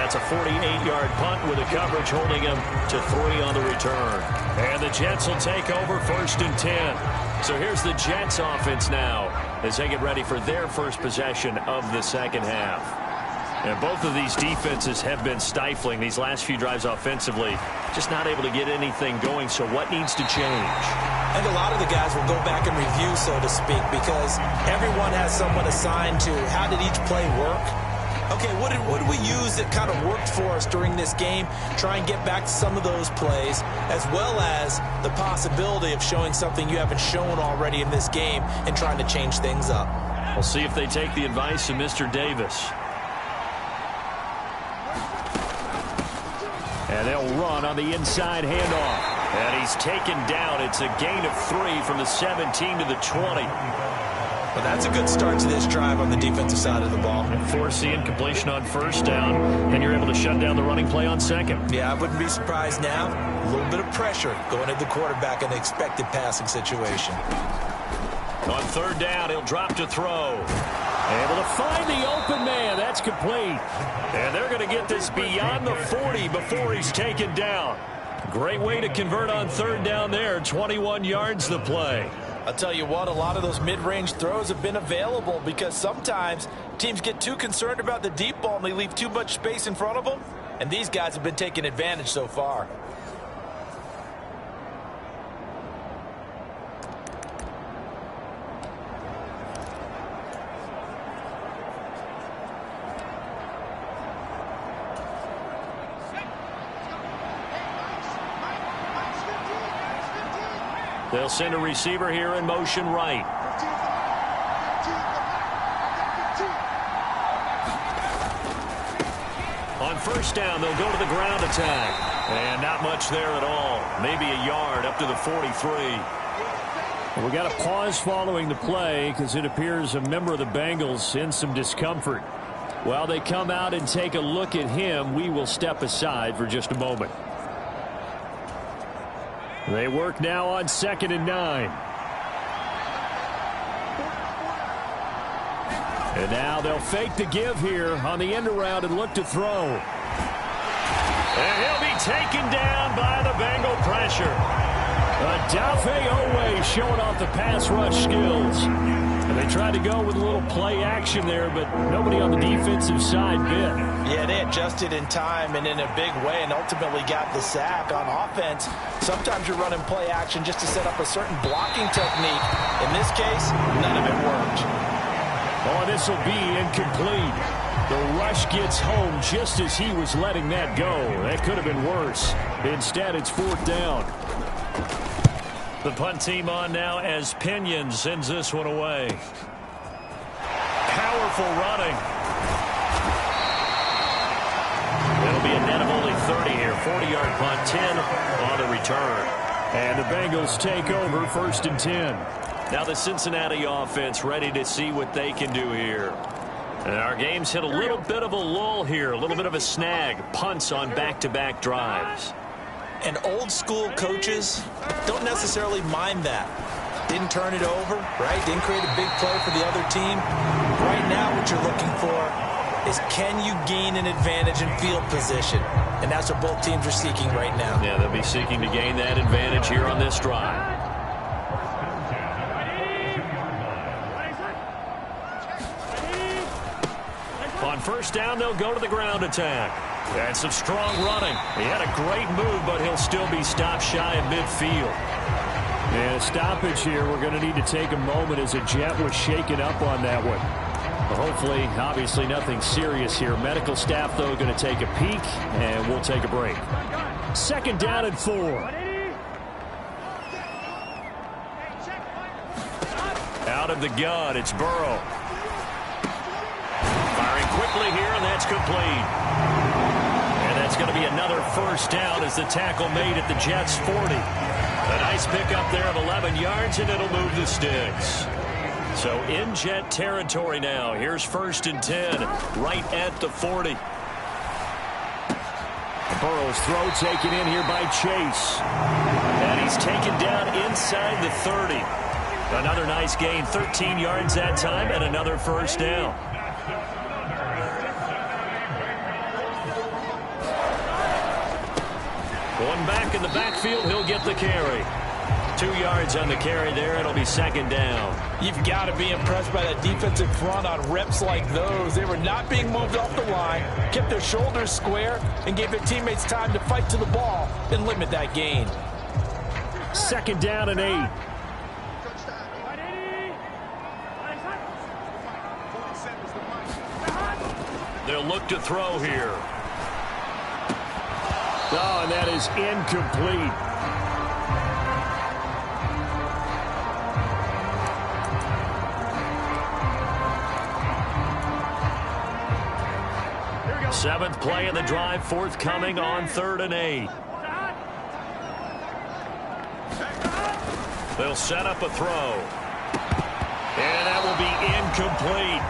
That's a 48-yard punt with a coverage holding him to 3 on the return. And the Jets will take over 1st and 10. So here's the Jets offense now as they get ready for their first possession of the second half. And both of these defenses have been stifling these last few drives offensively. Just not able to get anything going, so what needs to change? I think a lot of the guys will go back and review, so to speak, because everyone has someone assigned to how did each play work. Okay, what did we use that kind of worked for us during this game? Try and get back to some of those plays, as well as the possibility of showing something you haven't shown already in this game and trying to change things up. We'll see if they take the advice of Mr. Davis. And they'll run on the inside handoff. And he's taken down. It's a gain of 3 from the 17 to the 20. Well, that's a good start to this drive on the defensive side of the ball. And force the incompletion on 1st down, and you're able to shut down the running play on 2nd. Yeah, I wouldn't be surprised now. A little bit of pressure going at the quarterback in an expected passing situation. On 3rd down, he'll drop to throw. Able to find the open man. That's complete. And they're going to get this beyond the 40 before he's taken down. Great way to convert on 3rd down there. 21 yards the play. I'll tell you what, a lot of those mid-range throws have been available because sometimes teams get too concerned about the deep ball and they leave too much space in front of them, and these guys have been taking advantage so far. They'll send a receiver here in motion right. On 1st down, they'll go to the ground attack. And not much there at all. Maybe a yard up to the 43. We got a pause following the play because it appears a member of the Bengals in some discomfort. While they come out and take a look at him, we will step aside for just a moment. They work now on 2nd and 9. And now they'll fake the give here on the end around and look to throw. And he'll be taken down by the Bengal pressure. Adafe Owe showing off the pass rush skills. And they tried to go with a little play action there, but nobody on the defensive side bit. Yeah, they adjusted in time and in a big way and ultimately got the sack on offense. Sometimes you're running play action just to set up a certain blocking technique. In this case, none of it worked. Oh, this will be incomplete. The rush gets home just as he was letting that go. That could have been worse. Instead, it's 4th down. The punt team on now as Pinion sends this one away. Powerful running. It'll be a net of only 30 here. 40-yard punt, 10 on the return. And the Bengals take over 1st and 10. Now the Cincinnati offense ready to see what they can do here. And our game's hit a little bit of a lull here, a little bit of a snag. Punts on back-to-back drives. And old-school coaches don't necessarily mind that. Didn't turn it over, right? Didn't create a big play for the other team. Right now what you're looking for is can you gain an advantage in field position? And that's what both teams are seeking right now. Yeah, they'll be seeking to gain that advantage here on this drive. On first down, they'll go to the ground attack. And some strong running. He had a great move, but he'll still be stopped shy of midfield. And a stoppage here. We're going to need to take a moment as a Jet was shaken up on that one. Hopefully, obviously nothing serious here. Medical staff, though, going to take a peek, and we'll take a break. Second down and 4. Out of the gun, it's Burrow. Firing quickly here, and that's complete. And that's going to be another first down as the tackle made at the Jets' 40. A nice pickup there of 11 yards, and it'll move the sticks. So in Jet territory now. Here's first and 10, right at the 40. Burrow's throw taken in here by Chase. And he's taken down inside the 30. Another nice gain, 13 yards that time, and another first down. Going back in the backfield, he'll get the carry. 2 yards on the carry there. It'll be second down. You've got to be impressed by that defensive front on reps like those. They were not being moved off the line, kept their shoulders square, and gave their teammates time to fight to the ball and limit that gain. Second down and 8. They'll look to throw here. Oh, and that is incomplete. Seventh play of the drive, forthcoming on 3rd and 8. They'll set up a throw. And that will be incomplete.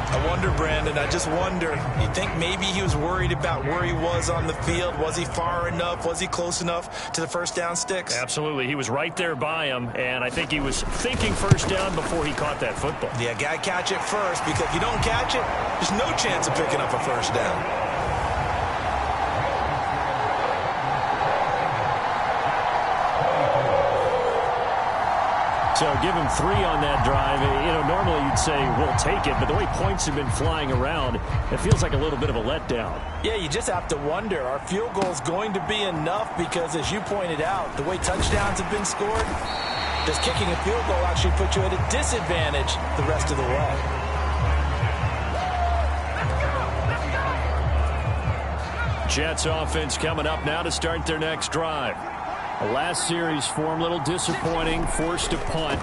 I wonder, Brandon, I just wonder, you think maybe he was worried about where he was on the field? Was he far enough? Was he close enough to the first down sticks? Absolutely. He was right there by him, and I think he was thinking first down before he caught that football. Yeah, got to catch it first, because if you don't catch it, there's no chance of picking up a first down. So give him 3 on that drive. You know, normally you'd say, we'll take it, but the way points have been flying around, it feels like a little bit of a letdown. Yeah, you just have to wonder, are field goals going to be enough? Because as you pointed out, the way touchdowns have been scored, does kicking a field goal actually put you at a disadvantage the rest of the way? Jets offense coming up now to start their next drive. The last series for him, a little disappointing, forced to punt.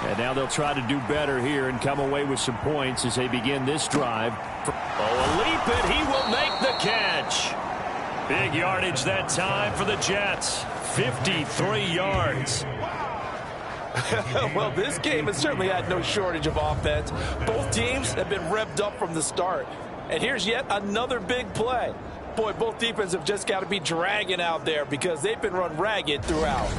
And now they'll try to do better here and come away with some points as they begin this drive. Oh, a leap, and he will make the catch. Big yardage that time for the Jets. 53 yards. Well, this game has certainly had no shortage of offense. Both teams have been revved up from the start. And here's yet another big play. Boy, both defenses have just got to be dragging out there because they've been run ragged throughout.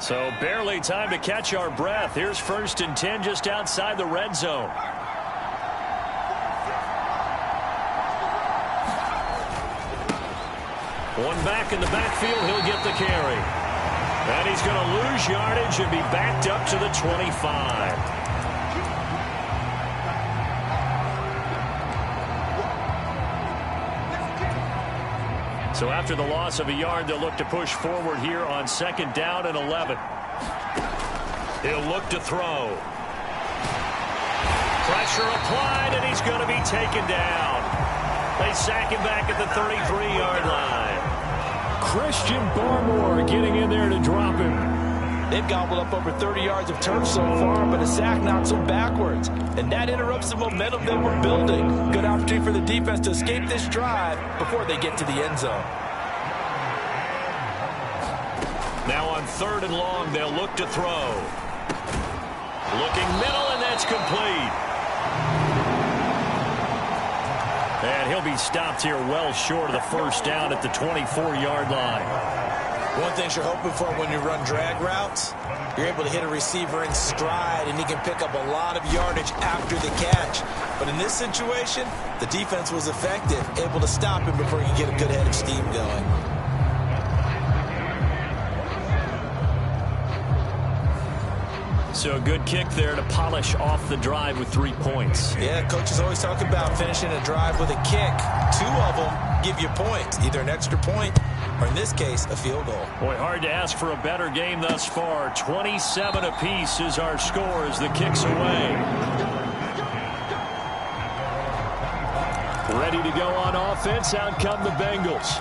So barely time to catch our breath. Here's first and 10 just outside the red zone. One back in the backfield, he'll get the carry. And he's going to lose yardage and be backed up to the 25. So after the loss of a yard, they'll look to push forward here on second down and 11. He'll look to throw. Pressure applied, and he's going to be taken down. They sack him back at the 33-yard line. Christian Barmore getting in there to drop him. They've gobbled up over 30 yards of turf so far, but a sack knocks them backwards. And that interrupts the momentum they were building. Good opportunity for the defense to escape this drive before they get to the end zone. Now on 3rd and long, they'll look to throw. Looking middle, and that's complete. And he'll be stopped here well short of the first down at the 24-yard line. One thing you're hoping for when you run drag routes, you're able to hit a receiver in stride, and he can pick up a lot of yardage after the catch. But in this situation, the defense was effective, able to stop him before he could get a good head of steam going. So a good kick there to polish off the drive with 3 points. Yeah, coaches always talk about finishing a drive with a kick. 2 of them give you points, either an extra point or, in this case, a field goal. Boy, hard to ask for a better game thus far. 27 apiece is our score as the kick's away. Ready to go on offense. Out come the Bengals.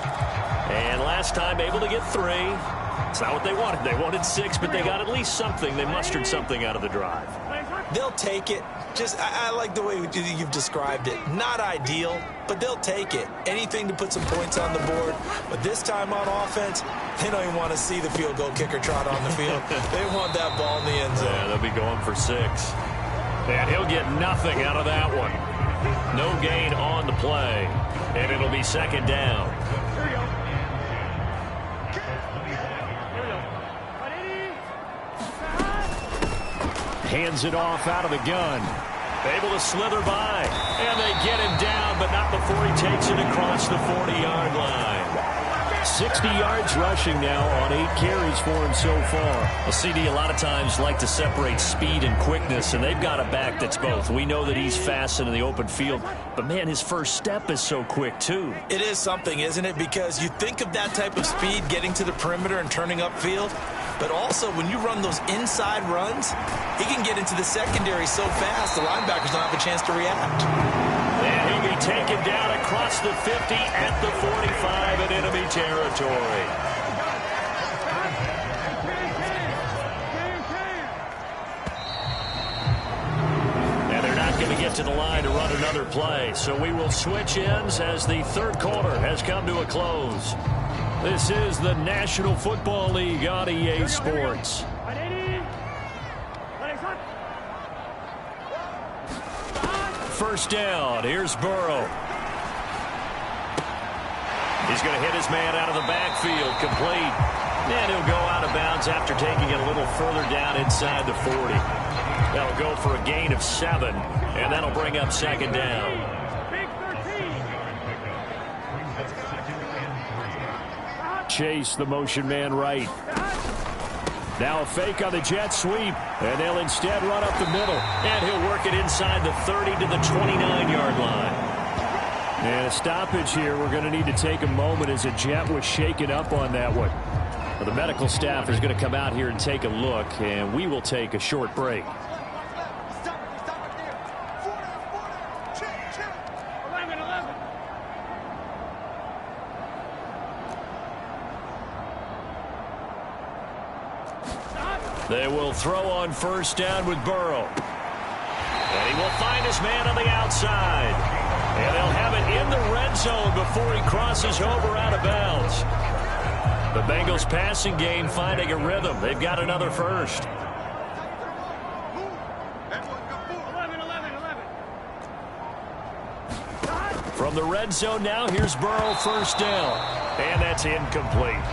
And last time able to get 3. It's not what they wanted. They wanted 6, but they got at least something. They mustered something out of the drive. They'll take it. I like the way you've described it. Not ideal, but they'll take it. Anything to put some points on the board. But this time on offense, they don't even want to see the field goal kicker trot on the field. They want that ball in the end zone. Yeah, they'll be going for 6. And he'll get nothing out of that one. No gain on the play. And it'll be second down. Hands it off out of the gun. Able to slither by. And they get him down, but not before he takes it across the 40-yard line. 60 yards rushing now on 8 carries for him so far. Well, CD a lot of times like to separate speed and quickness, and they've got a back that's both. We know that he's fast in the open field, but, man, his first step is so quick, too. It is something, isn't it? Because you think of that type of speed getting to the perimeter and turning upfield, but also when you run those inside runs, he can get into the secondary so fast the linebackers don't have a chance to react. And he'll be taken down across the 50 at the 45 in enemy territory. And they're not going to get to the line to run another play, so we will switch ends as the third quarter has come to a close. This is the National Football League on EA Sports. First down. Here's Burrow. He's going to hit his man out of the backfield. Complete. And he'll go out of bounds after taking it a little further down inside the 40. That'll go for a gain of 7, and that'll bring up second down. Chase, the motion man right. Now a fake on the jet sweep, and they'll instead run up the middle. And he'll work it inside the 30 to the 29-yard line. And a stoppage here. We're going to need to take a moment as a jet was shaken up on that one. Well, the medical staff is going to come out here and take a look, and we will take a short break. They will throw on first down with Burrow. And he will find his man on the outside. And they'll have it in the red zone before he crosses over out of bounds. The Bengals passing game finding a rhythm. They've got another first. From the red zone now, here's Burrow first down. And that's incomplete.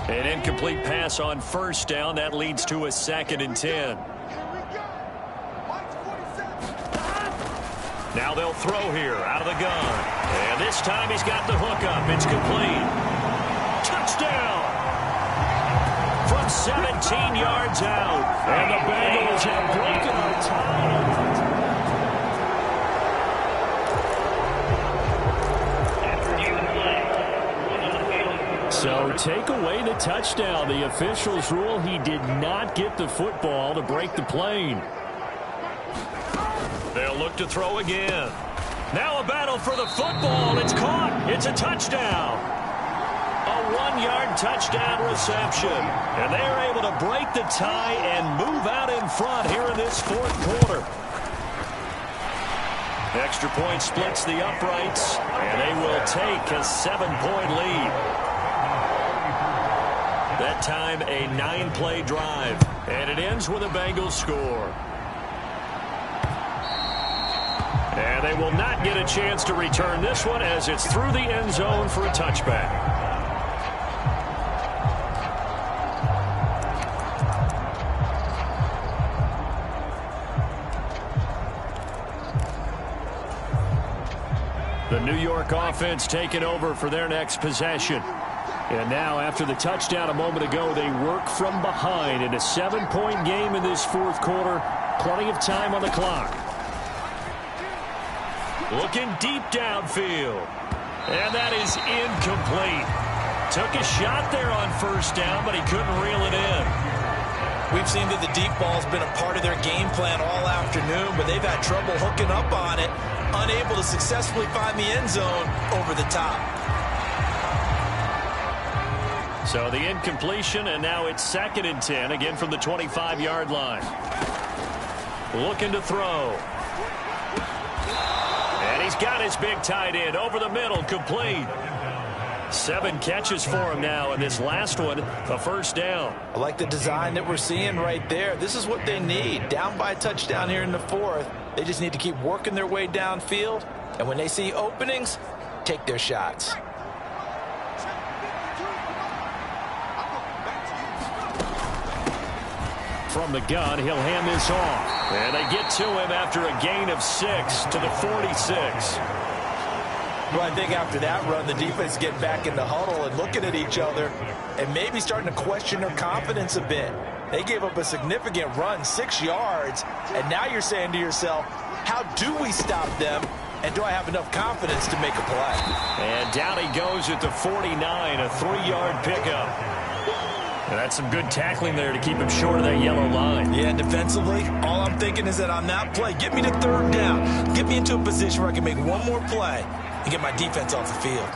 An incomplete pass on first down. That leads to a 2nd and 10. Now they'll throw here out of the gun. And this time he's got the hook up. It's complete. Touchdown! From 17 yards out. And the Bengals have broken our tie. So take away the touchdown. The officials rule he did not get the football to break the plane. They'll look to throw again. Now a battle for the football. It's caught. It's a touchdown. A 1-yard touchdown reception. And they're able to break the tie and move out in front here in this fourth quarter. Extra point splits the uprights, and they will take a 7-point lead. That time, a 9-play drive, and it ends with a Bengals score. And they will not get a chance to return this one as it's through the end zone for a touchback. The New York offense taking over for their next possession. And now, after the touchdown a moment ago, they work from behind in a 7-point game in this fourth quarter. Plenty of time on the clock. Looking deep downfield. And that is incomplete. Took a shot there on first down, but he couldn't reel it in. We've seen that the deep ball's been a part of their game plan all afternoon, but they've had trouble hooking up on it, unable to successfully find the end zone over the top. So the incompletion, and now it's 2nd and 10, again from the 25-yard line. Looking to throw. And he's got his big tight end over the middle, complete. 7 catches for him now, and this last one, a first down. I like the design that we're seeing right there. This is what they need. Down by a touchdown here in the fourth. They just need to keep working their way downfield, and when they see openings, take their shots. From the gun, he'll hand this off. And they get to him after a gain of 6 to the 46. Well, I think after that run, the defense getting back in the huddle and looking at each other and maybe starting to question their confidence a bit. They gave up a significant run, 6 yards, and now you're saying to yourself, how do we stop them, and do I have enough confidence to make a play? And down he goes at the 49, a 3-yard pickup. And that's some good tackling there to keep him short of that yellow line. Yeah, defensively, all I'm thinking is that on that play, get me to 3rd down. Get me into a position where I can make one more play and get my defense off the field.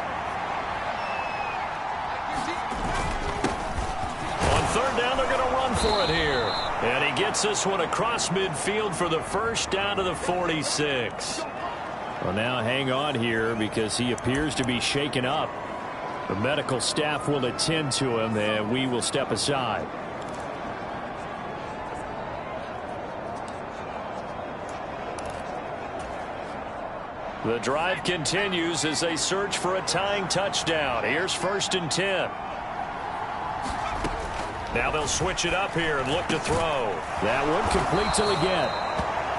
On 3rd down, they're going to run for it here. And he gets this one across midfield for the first down to the 46. Well, now hang on here because he appears to be shaken up. The medical staff will attend to him, and we will step aside. The drive continues as they search for a tying touchdown. Here's 1st and 10. Now they'll switch it up here and look to throw. That one complete till again.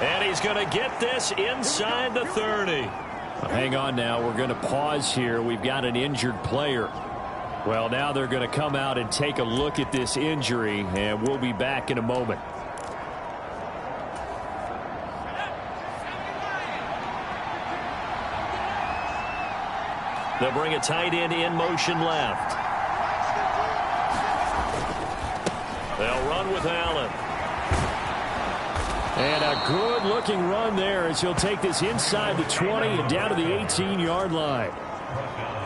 And he's going to get this inside the 30. Hang on now. We're going to pause here. We've got an injured player. Well, now they're going to come out and take a look at this injury, and we'll be back in a moment. They'll bring a tight end in motion left. They'll run with Allen. And a good-looking run there as he'll take this inside the 20 and down to the 18-yard line.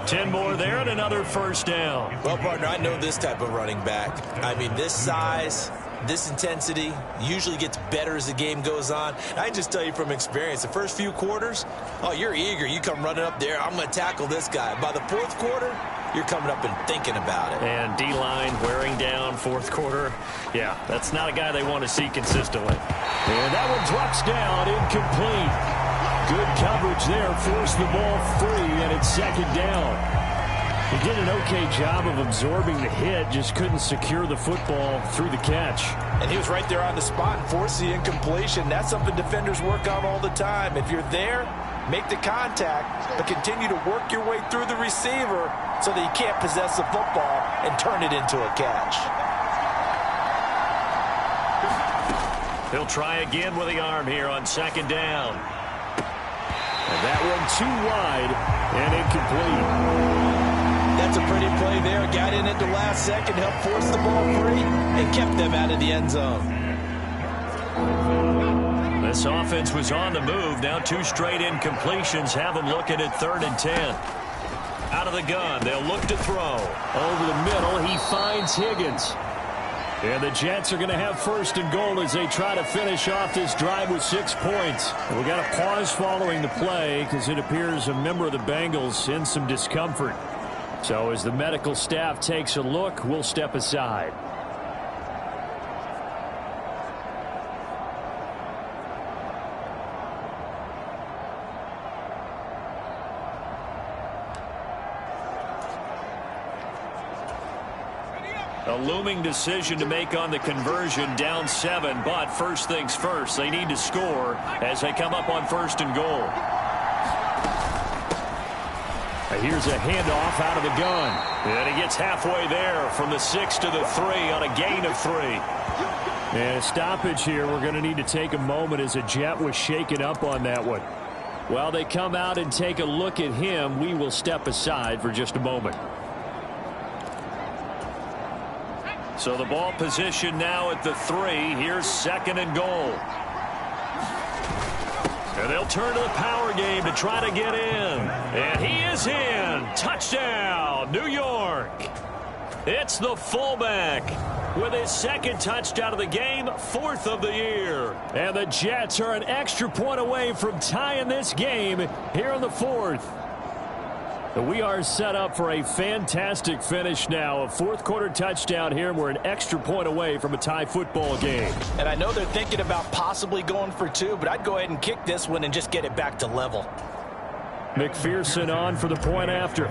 10 more there and another first down. Well, partner, I know this type of running back. I mean, this size, this intensity usually gets better as the game goes on. I can just tell you from experience, the first few quarters, oh, you're eager. You come running up there, I'm going to tackle this guy. By the 4th quarter, you're coming up and thinking about it. And D-line wearing down 4th quarter. Yeah, that's not a guy they want to see consistently. And that one drops down, incomplete. Good coverage there, forced the ball free, and it's 2nd down. He did an okay job of absorbing the hit, just couldn't secure the football through the catch. And he was right there on the spot and forced the incompletion. That's something defenders work on all the time. If you're there, make the contact, but continue to work your way through the receiver so that you can't possess the football and turn it into a catch. He'll try again with the arm here on 2nd down. And that one too wide and incomplete. That's a pretty play there. Got in at the last second, helped force the ball free, and kept them out of the end zone. This offense was on the move. Now 2 straight incompletions have them looking at 3rd and 10. Out of the gun, they'll look to throw. Over the middle, he finds Higgins. And the Jets are going to have 1st and goal as they try to finish off this drive with 6 points. We got a pause following the play because it appears a member of the Bengals in some discomfort. So as the medical staff takes a look, we'll step aside. A looming decision to make on the conversion, down 7, but first things first, they need to score as they come up on 1st and goal. Here's a handoff out of the gun. And he gets halfway there from the 6 to the 3 on a gain of 3. And a stoppage here. We're going to need to take a moment as a Jet was shaken up on that one. While they come out and take a look at him, we will step aside for just a moment. So the ball position now at the 3. Here's 2nd and goal. And they'll turn to the power game to try to get in. And he is in. Touchdown, New York. It's the fullback with his 2nd touchdown of the game, 4th of the year. And the Jets are an extra point away from tying this game here in the 4th. We are set up for a fantastic finish now. A 4th quarter touchdown here, and we're an extra point away from a tie football game. And I know they're thinking about possibly going for 2, but I'd go ahead and kick this one and just get it back to level. McPherson on for the point after.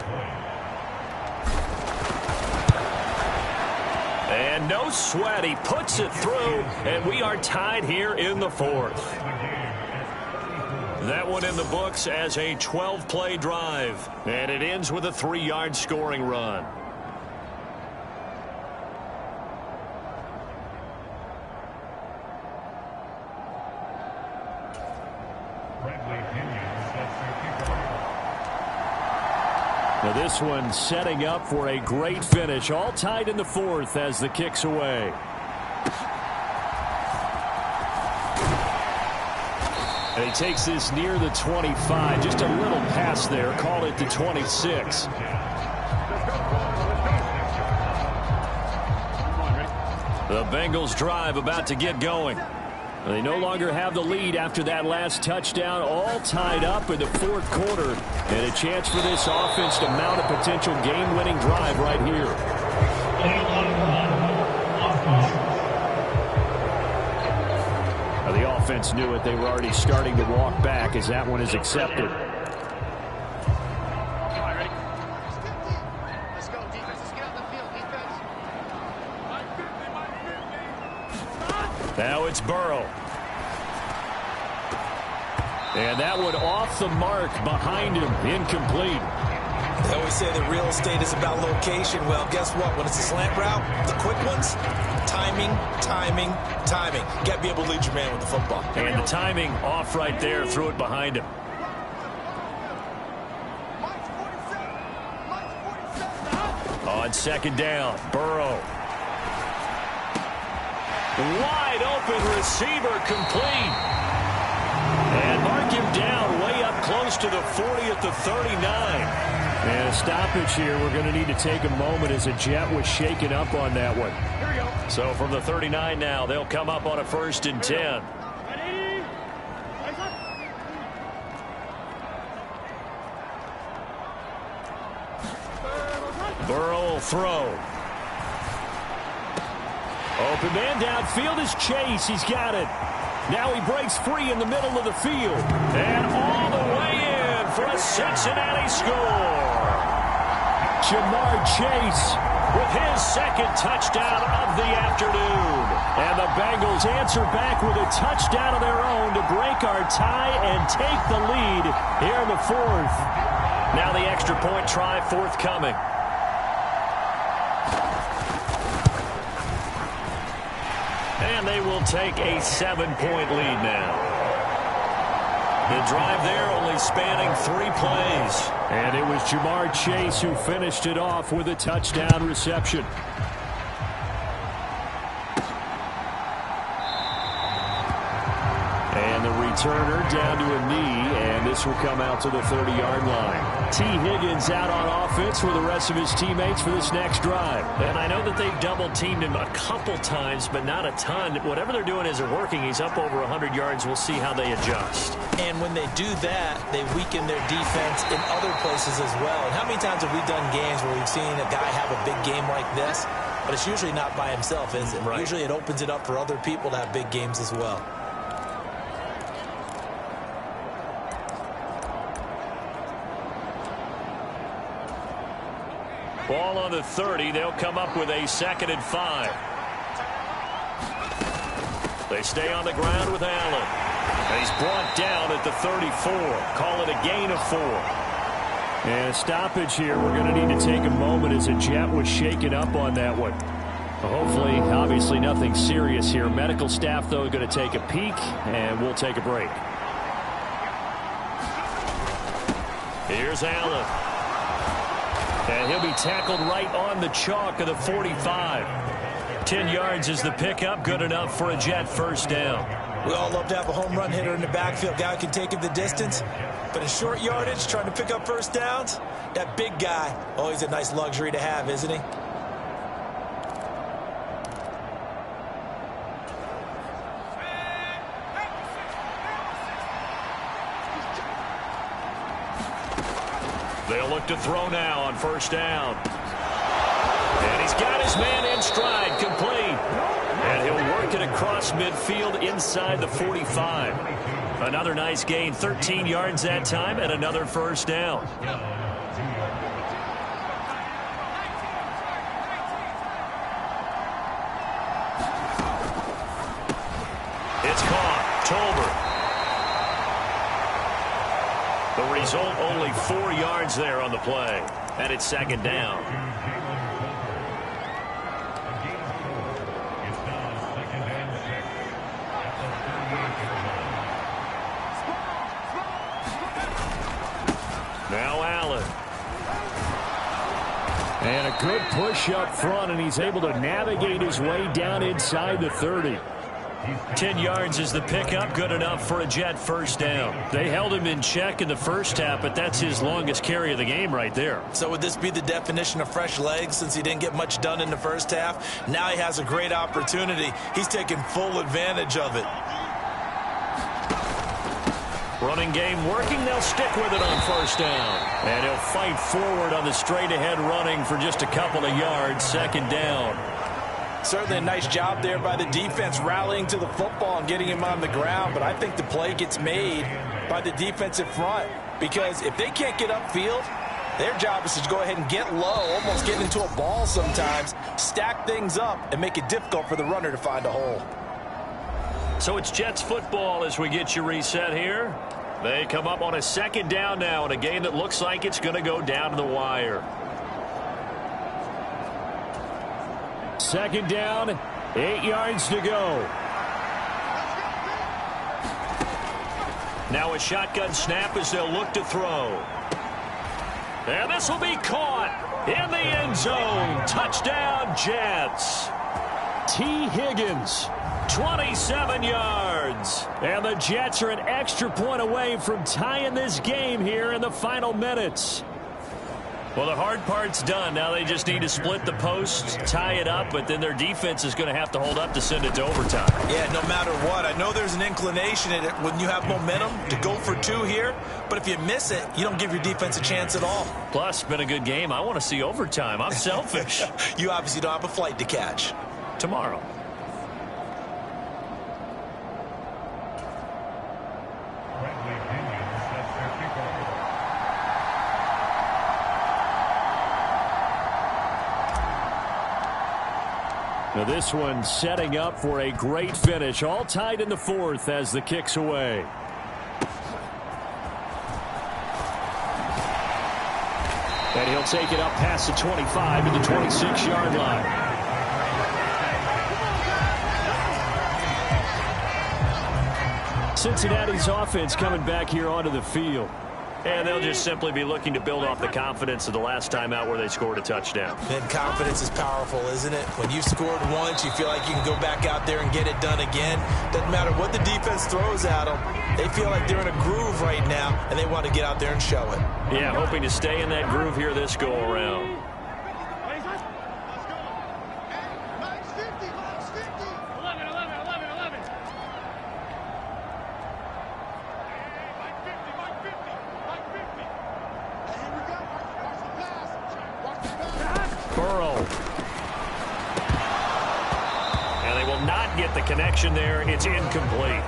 And no sweat. He puts it through, and we are tied here in the 4th. That one in the books as a 12-play drive. And it ends with a 3-yard scoring run. Now this one setting up for a great finish. All tied in the 4th as the kick's away. And he takes this near the 25. Just a little pass there. Call it the 26. The Bengals drive about to get going. They no longer have the lead after that last touchdown. All tied up in the 4th quarter. And a chance for this offense to mount a potential game-winning drive right here. The offense knew it. They were already starting to walk back as that one is accepted. Now it's Burrow. And that one off the mark behind him. Incomplete. They always say that real estate is about location. Well, guess what? When it's a slant route, the quick ones, timing, timing, timing. You got to be able to lead your man with the football. And the timing off right there. Threw it behind him. On 2nd down, Burrow. Wide open receiver, complete. And mark him down way up close to the 40 at the 39. And a stoppage here. We're going to need to take a moment as a Jet was shaken up on that one. Here we go. So from the 39 now, they'll come up on a 1st and 10. Burrow will throw. Open man downfield is Chase. He's got it. Now he breaks free in the middle of the field. And all the way in for a Cincinnati score. Jamar Chase with his 2nd touchdown of the afternoon. And the Bengals answer back with a touchdown of their own to break our tie and take the lead here in the 4th. Now the extra point try forthcoming. And they will take a 7-point lead now. The drive there only spanning 3 plays. And it was Jamar Chase who finished it off with a touchdown reception. And the returner down to a knee, and this will come out to the 30-yard line. T. Higgins out on offense with the rest of his teammates for this next drive. And I know that they've double-teamed him a couple times, but not a ton. Whatever they're doing isn't working. He's up over 100 yards. We'll see how they adjust. And when they do that, they weaken their defense in other places as well. And how many times have we done games where we've seen a guy have a big game like this? But it's usually not by himself, is it? Right. Usually it opens it up for other people to have big games as well. Ball on the 30. They'll come up with a 2nd and 5. They stay on the ground with Allen. And he's brought down at the 34. Call it a gain of 4. And a stoppage here. We're going to need to take a moment as a Jet was shaken up on that one. Hopefully, obviously nothing serious here. Medical staff, though, going to take a peek, and we'll take a break. Here's Allen. And he'll be tackled right on the chalk of the 45. 10 yards is the pickup. Good enough for a Jet first down. We all love to have a home run hitter in the backfield. Guy who can take it the distance. But in short yardage, trying to pick up first downs, that big guy, always a nice luxury to have, isn't he? They'll look to throw now on first down. And he's got his man in stride, complete. And he'll work it across midfield inside the 45. Another nice gain, 13 yards that time, and another first down. It's caught. Tolbert. The result, only 4 yards there on the play. And it's 2nd down. Now Allen. And a good push up front, and he's able to navigate his way down inside the 30. 10 yards is the pickup. Good enough for a Jet first down. They held him in check in the first half, but that's his longest carry of the game right there. So would this be the definition of fresh legs since he didn't get much done in the first half? Now he has a great opportunity. He's taking full advantage of it. Running game working. They'll stick with it on first down. And he'll fight forward on the straight-ahead running for just a couple of yards. 2nd down. Certainly a nice job there by the defense rallying to the football and getting him on the ground. But I think the play gets made by the defensive front. Because if they can't get upfield, their job is to go ahead and get low, almost get into a ball sometimes, stack things up, and make it difficult for the runner to find a hole. So it's Jets football as we get you reset here. They come up on a 2nd down now in a game that looks like it's going to go down to the wire. 2nd down, 8 yards to go. Now a shotgun snap as they'll look to throw. And this will be caught in the end zone. Touchdown, Jets. T. Higgins. 27 yards. And the Jets are an extra point away from tying this game here in the final minutes. Well, the hard part's done. Now they just need to split the post, tie it up, but then their defense is going to have to hold up to send it to overtime. Yeah, no matter what. I know there's an inclination in it when you have momentum to go for 2 here, but if you miss it, you don't give your defense a chance at all. Plus, been a good game. I want to see overtime. I'm selfish. You obviously don't have a flight to catch. Tomorrow. Now this one setting up for a great finish. All tied in the 4th as the kick's away. And he'll take it up past the 25 to the 26-yard line. Cincinnati's offense coming back here onto the field. And they'll just simply be looking to build off the confidence of the last time out where they scored a touchdown. And confidence is powerful, isn't it? When you've scored once, you feel like you can go back out there and get it done again. Doesn't matter what the defense throws at them. They feel like they're in a groove right now, and they want to get out there and show it. Yeah, hoping to stay in that groove here this go-around. Connection there, it's incomplete.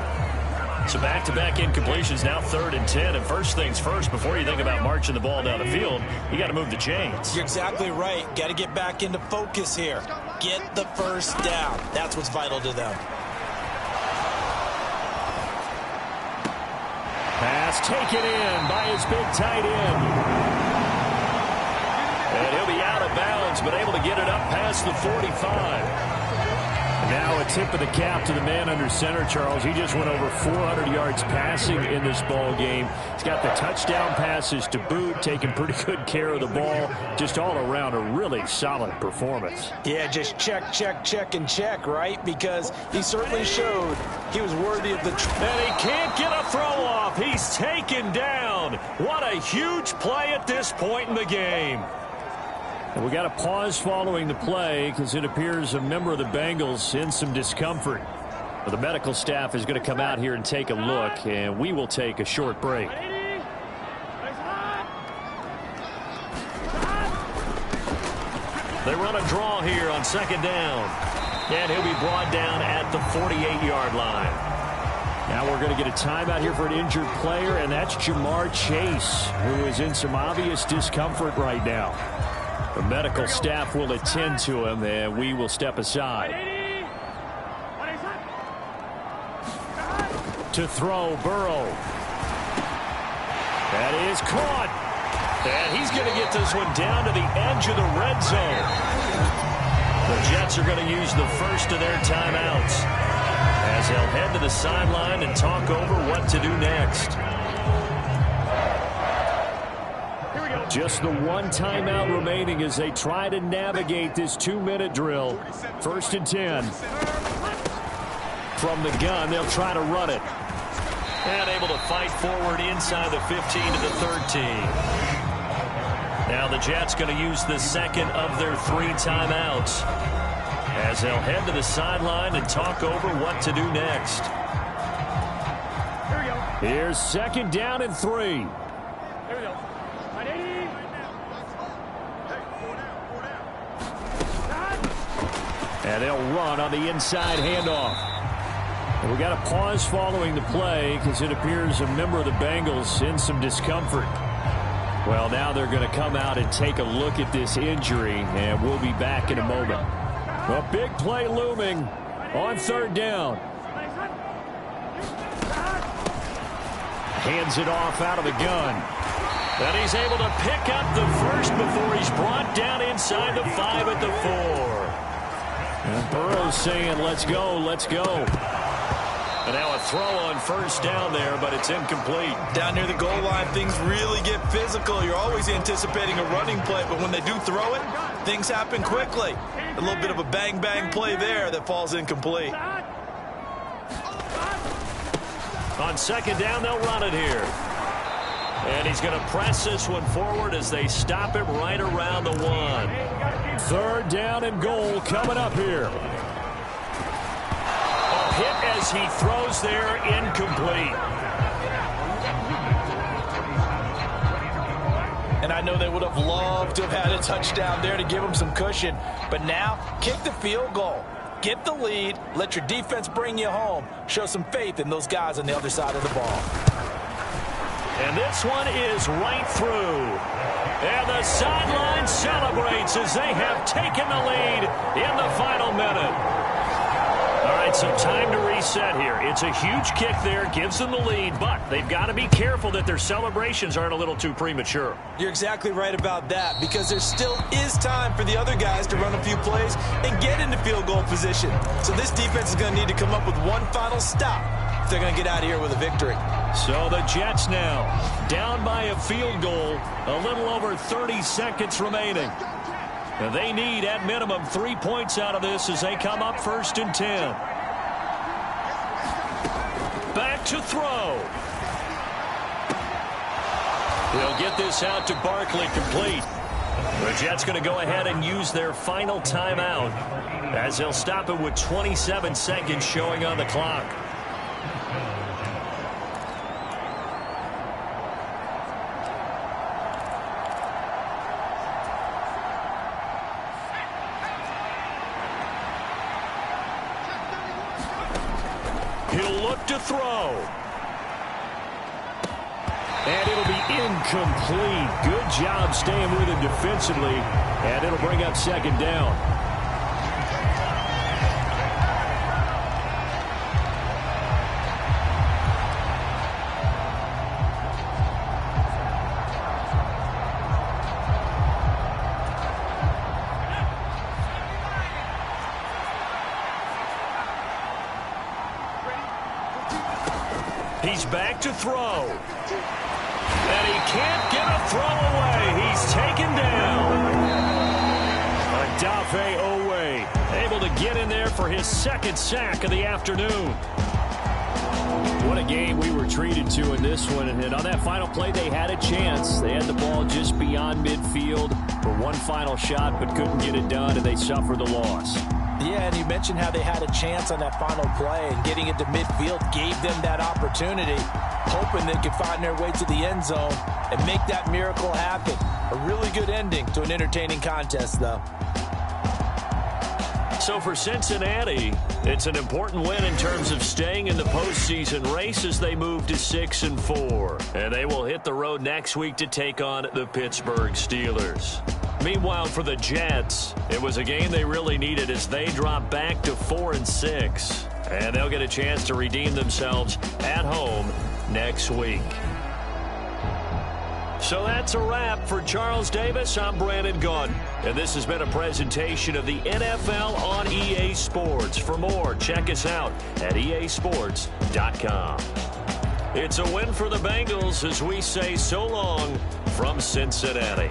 So back-to-back incompletions, now 3rd and 10. And first things first, before you think about marching the ball down the field, you got to move the chains. You're exactly right. Got to get back into focus here. Get the first down. That's what's vital to them. Pass taken in by his big tight end. And he'll be out of bounds, but able to get it up past the 45. Now a tip of the cap to the man under center, Charles. He just went over 400 yards passing in this ball game. He's got the touchdown passes to boot, taking pretty good care of the ball. Just all around a really solid performance. Yeah, just check, check, check, and check, right? Because he certainly showed he was worthy of the... And he can't get a throw off. He's taken down. What a huge play at this point in the game. And we got a pause following the play because it appears a member of the Bengals in some discomfort. Well, the medical staff is going to come out here and take a look, and we will take a short break. They run a draw here on 2nd down. And he'll be brought down at the 48-yard line. Now we're going to get a timeout here for an injured player, and that's Jamar Chase, who is in some obvious discomfort right now. The medical staff will attend to him, and we will step aside. To throw, Burrow. That is caught. And he's going to get this one down to the edge of the red zone. The Jets are going to use the first of their timeouts as they'll head to the sideline and talk over what to do next. Just the one timeout remaining as they try to navigate this 2-minute drill. 1st and 10. From the gun, they'll try to run it. And able to fight forward inside the 15 to the 13. Now the Jets going to use the second of their 3 timeouts as they'll head to the sideline and talk over what to do next. Here's 2nd down and 3. Here we go. And they'll run on the inside handoff. And we got a pause following the play because it appears a member of the Bengals in some discomfort. Well, now they're going to come out and take a look at this injury, and we'll be back in a moment. A big play looming on 3rd down. Hands it off out of the gun. And he's able to pick up the first before he's brought down inside the 5 at the 4. And Burrow's saying, let's go, let's go. And now a throw on 1st down there, but it's incomplete. Down near the goal line, things really get physical. You're always anticipating a running play, but when they do throw it, things happen quickly. A little bit of a bang-bang play there that falls incomplete. On 2nd down, they'll run it here. And he's going to press this one forward as they stop him right around the 1. 3rd down and goal coming up here. A hit as he throws there, incomplete. And I know they would have loved to have had a touchdown there to give them some cushion. But now, kick the field goal. Get the lead. Let your defense bring you home. Show some faith in those guys on the other side of the ball. And this one is right through. And the sideline celebrates as they have taken the lead in the final minute. All right, so time to reset here. It's a huge kick there, gives them the lead, but they've got to be careful that their celebrations aren't a little too premature. You're exactly right about that, because there still is time for the other guys to run a few plays and get into field goal position. So this defense is going to need to come up with one final stop if they're going to get out of here with a victory. So the Jets now down by a field goal, a little over 30 seconds remaining. And they need at minimum 3 points out of this as they come up 1st and 10. Back to throw. He'll get this out to Barkley, complete. The Jets going to go ahead and use their final timeout as they'll stop it with 27 seconds showing on the clock. He'll look to throw. And it'll be incomplete. Good job staying with him defensively. And it'll bring up 2nd down. He's back to throw. And he can't get a throw away. He's taken down. Odafe Owe able to get in there for his 2nd sack of the afternoon. What a game we were treated to in this one. And on that final play, they had a chance. They had the ball just beyond midfield for one final shot, but couldn't get it done, and they suffered the loss. Yeah, and you mentioned how they had a chance on that final play, and getting it to midfield gave them that opportunity, hoping they could find their way to the end zone and make that miracle happen. A really good ending to an entertaining contest, though. So for Cincinnati, it's an important win in terms of staying in the postseason race as they move to 6-4. And they will hit the road next week to take on the Pittsburgh Steelers. Meanwhile, for the Jets, it was a game they really needed as they drop back to 4-6. And they'll get a chance to redeem themselves at home next week. So that's a wrap. For Charles Davis, I'm Brandon Gaudin. And this has been a presentation of the NFL on EA Sports. For more, check us out at easports.com. It's a win for the Bengals as we say so long from Cincinnati.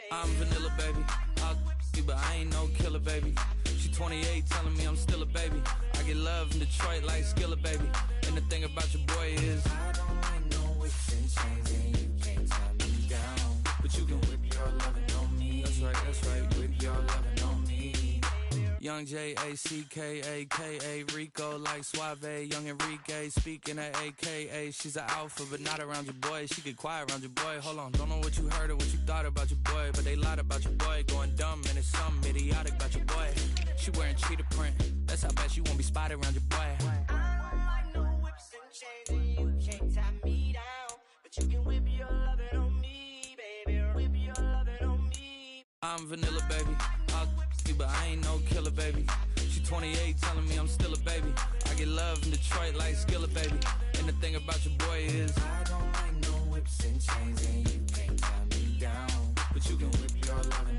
I'm vanilla, baby. I'll you, but I ain't no killer, baby. She 28, telling me I'm still a baby. I get love in Detroit like Skilla, baby. And the thing about your boy is I don't like no whips and chains, and you can't tie me down. But you can whip your lovin' on me. That's right, whip your lovin' on me. Young J-A-C-K-A-K-A, Rico like Suave, young Enrique, speaking at AKA. She's an alpha, but not around your boy. She get quiet around your boy. Hold on, don't know what you heard or what you thought about your boy, but they lied about your boy, going dumb, and it's something idiotic about your boy. She wearing cheetah print, that's how bad she won't be spotted around your boy. I don't like no whips and chains, and you can't tie me down, but you can whip your lovin' on me, baby, whip your lovin' on me. I'm vanilla, baby. I'll you, but I ain't no killer, baby. She 28, telling me I'm still a baby. I get love in Detroit like Skilla, baby. And the thing about your boy is I don't like no whips and chains, and you can't tie me down, but you can whip your lovin'